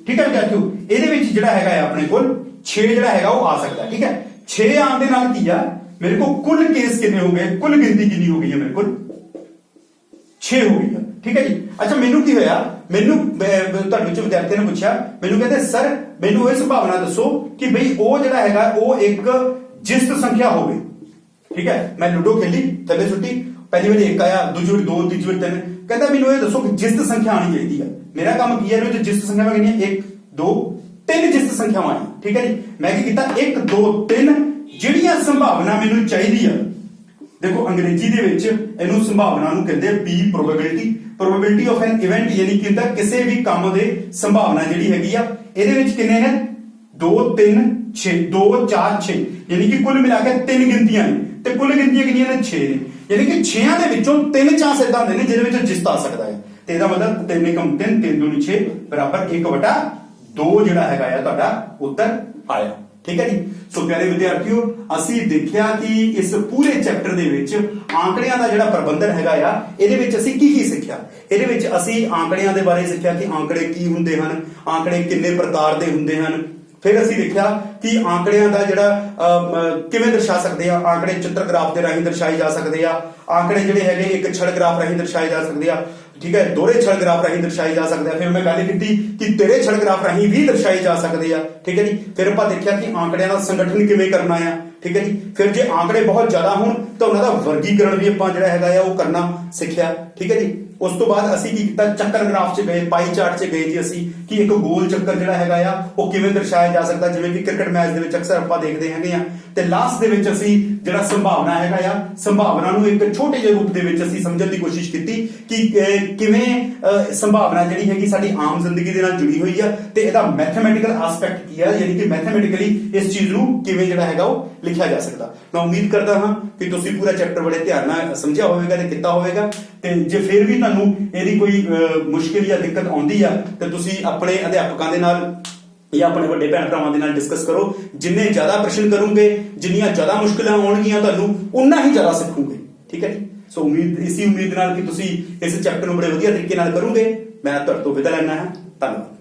ठीक है विद्यार्थियों, ਇਹਦੇ ਵਿੱਚ ਜਿਹੜਾ ਹੈਗਾ ਹੈ ਆਪਣੇ ਕੋਲ 6 ਜਿਹੜਾ ਹੈਗਾ ਉਹ ਆ ਸਕਦਾ। ठीक है, 6 ਆਉਣ ਦੇ ਨਾਲ ਕੀ ਆ, ਮੇਰੇ ਕੋਲ ਕੁੱਲ ਕੇਸ ਕਿੰਨੇ ਹੋ ਗਏ, ਕੁੱਲ ਗਿਣਤੀ ਕਿੰਨੀ ਹੋ ਗਈ ਹੈ, ਮੇਰੇ ਕੋਲ 6 ਹੋ ਗਈ ਹੈ। ਠੀਕ ਹੈ ਜੀ, ਅੱਛਾ ਮੈਨੂੰ ਕੀ ਹੋਇਆ, ਮੈਨੂੰ ਤੁਹਾਡੇ ਵਿੱਚ ਵਿਦਿਆਰਥੀਆਂ ਨੇ ਪੁੱਛਿਆ, ਮੈਨੂੰ ਕਹਿੰਦੇ ਸਰ ਮੈਨੂੰ ਇਹ ਸੰਭਾਵਨਾ ਦੱਸੋ ਕਿ ਬਈ ਉਹ ਜਿਹੜਾ ਹੈਗਾ ਉਹ ਇੱਕ ਜਿਸਤ ਸੰਖਿਆ ਹੋਵੇ। ਠੀਕ ਹੈ, ਮੈਂ ਲੂਡੋ ਖੇਲੀ, ਥੱਲੇ ਸੁੱਟੀ, ਪਹਿਲੀ ਵਾਰੀ 1 ਆਇਆ, ਦੂਜੀ ਵਾਰੀ 2, ਤੀਜੀ ਵਾਰੀ 3, ਕਹਿੰਦਾ ਮੈਨੂੰ ਇਹ ਦੱਸੋ ਕਿ ਜਿਸਤ ਸੰਖਿਆ ਆਣੀ ਚਾਹੀਦੀ ਹੈ। मेरा काम की है जो जिस संख्या में गिनी 1 2 ਤਿੰਨ ਜਿਸਤ ਸੰਖਿਆਵਾਂ ਨੇ, ਠੀਕ ਹੈ ਜੀ। ਮੈਂ ਕੀ ਕੀਤਾ 1 2 3 ਜਿਹੜੀਆਂ ਸੰਭਾਵਨਾ ਮੈਨੂੰ ਚਾਹੀਦੀ ਆ, ਦੇਖੋ ਅੰਗਰੇਜ਼ੀ ਦੇ ਵਿੱਚ ਇਹਨੂੰ ਸੰਭਾਵਨਾ ਨੂੰ ਕਹਿੰਦੇ ਆ P probability of an event, ਯਾਨੀ ਕਿ ਹੁੰਦਾ ਕਿਸੇ ਵੀ ਕੰਮ ਦੇ ਸੰਭਾਵਨਾ ਜਿਹੜੀ ਹੈਗੀ ਆ। ਇਹਦੇ ਵਿੱਚ ਕਿੰਨੇ ਨੇ 2 3 6 2 4 6, ਯਾਨੀ ਕਿ ਕੁੱਲ ਮਿਲਾ ਕੇ ਤਿੰਨ ਗਿਣਤੀਆਂ ਨੇ ਤੇ ਕੁੱਲ ਗਿਣਤੀਆਂ ਕਿੰਨੀਆਂ ਨੇ 6 ਨੇ, ਯਾਨੀ ਕਿ 6 ਦੇ ਵਿੱਚੋਂ 3 ਚਾਂਸ ਇਦਾਂ ਹੁੰਦੇ ਨੇ ਜਿਹਦੇ ਵਿੱਚ ਜਿੱਤ ਆ ਸਕਦਾ ਹੈ। ਤੇ ਇਹਦਾ ਮਤਲਬ 3 × 3 3 2 6 ਬਰਾਬਰ 1/2 ਜਿਹੜਾ ਹੈਗਾ ਆ ਤੁਹਾਡਾ ਉੱਤਰ ਆਇਆ, ਠੀਕ ਹੈ ਜੀ। ਸੋ ਪਿਆਰੇ ਵਿਦਿਆਰਥੀਓ, ਅਸੀਂ ਦੇਖਿਆ ਕਿ ਇਸ ਪੂਰੇ ਚੈਪਟਰ ਦੇ ਵਿੱਚ ਆંકੜਿਆਂ ਦਾ ਜਿਹੜਾ ਪ੍ਰਬੰਧਨ ਹੈਗਾ ਆ, ਇਹਦੇ ਵਿੱਚ ਅਸੀਂ ਕੀ ਸਿੱਖਿਆ। ਇਹਦੇ ਵਿੱਚ ਅਸੀਂ ਆંકੜਿਆਂ ਦੇ ਬਾਰੇ ਸਿੱਖਿਆ ਕਿ ਆંકੜੇ ਕੀ ਹੁੰਦੇ ਹਨ, ਆંકੜੇ ਕਿੰਨੇ ਪ੍ਰਕਾਰ ਦੇ ਹੁੰਦੇ ਹਨ। ਫਿਰ ਅਸੀਂ ਦੇਖਿਆ ਕਿ ਆંકੜਿਆਂ ਦਾ ਜਿਹੜਾ ਕਿਵੇਂ ਦਰਸਾ ਸਕਦੇ ਆ, ਆંકੜੇ ਚਿੱਤਰ ਗ੍ਰਾਫ ਦੇ ਰਾਹੀਂ ਦਰਸਾਏ ਜਾ ਸਕਦੇ ਆ, ਆંકੜੇ ਜਿਹੜੇ ਹੈਗੇ ਇੱਕ ਛੜ ਗ੍ਰਾਫ ਰਾਹੀਂ ਦਰਸਾਏ ਜਾ ਸਕਦੇ ਆ, ਠੀਕ ਹੈ, ਦੋਹਰੇ ਛੜ ਗ੍ਰਾਫ ਰਾਹੀਂ ਦਰਸਾਏ ਜਾ ਸਕਦੇ ਆ। ਫਿਰ ਮੈਂ ਗੱਲ ਕੀਤੀ ਕਿ ਤੇਰੇ ਛੜ ਗ੍ਰਾਫ ਰਾਹੀਂ ਵੀ ਦਰਸਾਏ ਜਾ ਸਕਦੇ ਆ, ਠੀਕ ਹੈ ਜੀ। ਫਿਰ ਆਪਾਂ ਦੇਖਿਆ ਕਿ ਆંકੜਿਆਂ ਦਾ ਸੰਗਠਨ ਕਿਵੇਂ ਕਰਨਾ ਆ, ਠੀਕ ਹੈ ਜੀ। ਫਿਰ ਜੇ ਆંકੜੇ ਬਹੁਤ ਜ਼ਿਆਦਾ ਹੋਣ ਤਾਂ ਉਹਨਾਂ ਦਾ ਵਰਗੀਕਰਨ ਵੀ ਆਪਾਂ ਜਿਹੜਾ ਹੈਗਾ ਆ ਉਹ ਕਰਨਾ ਸਿੱਖਿਆ, ਠੀਕ ਹੈ ਜੀ। ਉਸ ਤੋਂ ਬਾਅਦ ਅਸੀਂ ਕੀ ਕੀਤਾ, ਚੱਕਰ ਗ੍ਰਾਫ 'ਚ ਗਏ, ਪਾਈ ਚਾਰਟ 'ਚ ਗਏ ਜੀ ਅਸੀਂ ਕਿ ਇੱਕ ਗੋਲ ਚੱਕਰ ਜਿਹੜਾ ਹੈਗਾ ਆ ਉਹ ਕਿਵੇਂ ਦਰਸਾਇਆ ਜਾ ਸਕਦਾ, ਜਿਵੇਂ ਕਿ ਕ੍ਰਿਕਟ ਮੈਚ ਦੇ ਵਿੱਚ ਅਕਸਰ ਆਪਾਂ ਦੇਖਦੇ ਹੈਗੇ ਆ। ਤੇ ਲਾਸਟ ਦੇ ਵਿੱਚ ਅਸੀਂ ਜਿਹੜਾ ਸੰਭਾਵਨਾ ਹੈਗਾ ਆ, ਸੰਭਾਵਨਾ ਨੂੰ ਇੱਕ ਛੋਟੇ ਜਿਹੇ ਰੂਪ ਦੇ ਵਿੱਚ ਅਸੀਂ ਸਮਝਣ ਦੀ ਕੋਸ਼ਿਸ਼ ਕੀਤੀ ਕਿ ਕਿਵੇਂ ਸੰਭਾਵਨਾ ਜਿਹੜੀ ਹੈਗੀ ਸਾਡੀ ਆਮ ਜ਼ਿੰਦਗੀ ਦੇ ਨਾਲ ਜੁੜੀ ਹੋਈ ਆ ਤੇ ਇਹਦਾ ਮੈਥਮੈਟੀਕਲ ਐਸਪੈਕਟ ਕੀ ਆ, ਯਾਨੀ ਕਿ ਮੈਥਮੈਟਿਕਲੀ ਇਸ ਚੀਜ਼ ਨੂੰ ਕਿਵੇਂ ਜਿਹੜਾ ਹੈਗਾ ਉਹ ਲਿਖਿਆ ਜਾ ਸਕਦਾ। ਮੈਂ ਉਮੀਦ ਕਰਦਾ ਹਾਂ ਕਿ ਤੁਸੀਂ ਪੂਰਾ ਚੈਪਟਰ ਬੜੇ ਧਿਆਨ ਨਾਲ ਸਮਝਿਆ ਹੋਵੇਗਾ ਤੇ ਕੀਤਾ ਹੋਵੇਗਾ। ਤੇ ਜੇ ਫਿਰ ਵੀ ਤੁਹਾਨੂੰ ਇਹਦੀ ਕੋਈ ਮੁਸ਼ਕਿਲ ਜਾਂ ਦਿੱਕਤ ਆਉਂਦੀ ਆ ਤੇ ਤੁਸੀਂ ਆਪਣੇ ਅਧਿਆਪਕਾਂ ਦੇ ਨਾਲ ਜਾਂ ਆਪਣੇ ਵੱਡੇ ਭੈਣ ਭਰਾਵਾਂ ਦੇ ਨਾਲ ਡਿਸਕਸ ਕਰੋ। ਜਿੰਨੇ ਜ਼ਿਆਦਾ ਪ੍ਰਸ਼ਨ ਕਰੋਗੇ, ਜਿੰਨੀਆਂ ਜ਼ਿਆਦਾ ਮੁਸ਼ਕਿਲਾਂ ਆਉਣਗੀਆਂ ਤੁਹਾਨੂੰ, ਉਨਾ ਹੀ ਜ਼ਿਆਦਾ ਸਿੱਖੋਗੇ, ਠੀਕ ਹੈ ਜੀ। ਸੋ ਇਸੀ ਉਮੀਦ ਨਾਲ ਕਿ ਤੁਸੀਂ ਇਸ ਚੈਪਟਰ ਨੂੰ ਬੜੇ ਵਧੀਆ ਤਰੀਕੇ ਨਾਲ ਕਰੋਗੇ। ਮੈਂ ਤੁਹਾਡੇ ਤੋਂ ਵਿਦਾ ਲੈਣਾ ਹੈ। ਧੰਨਵਾਦ।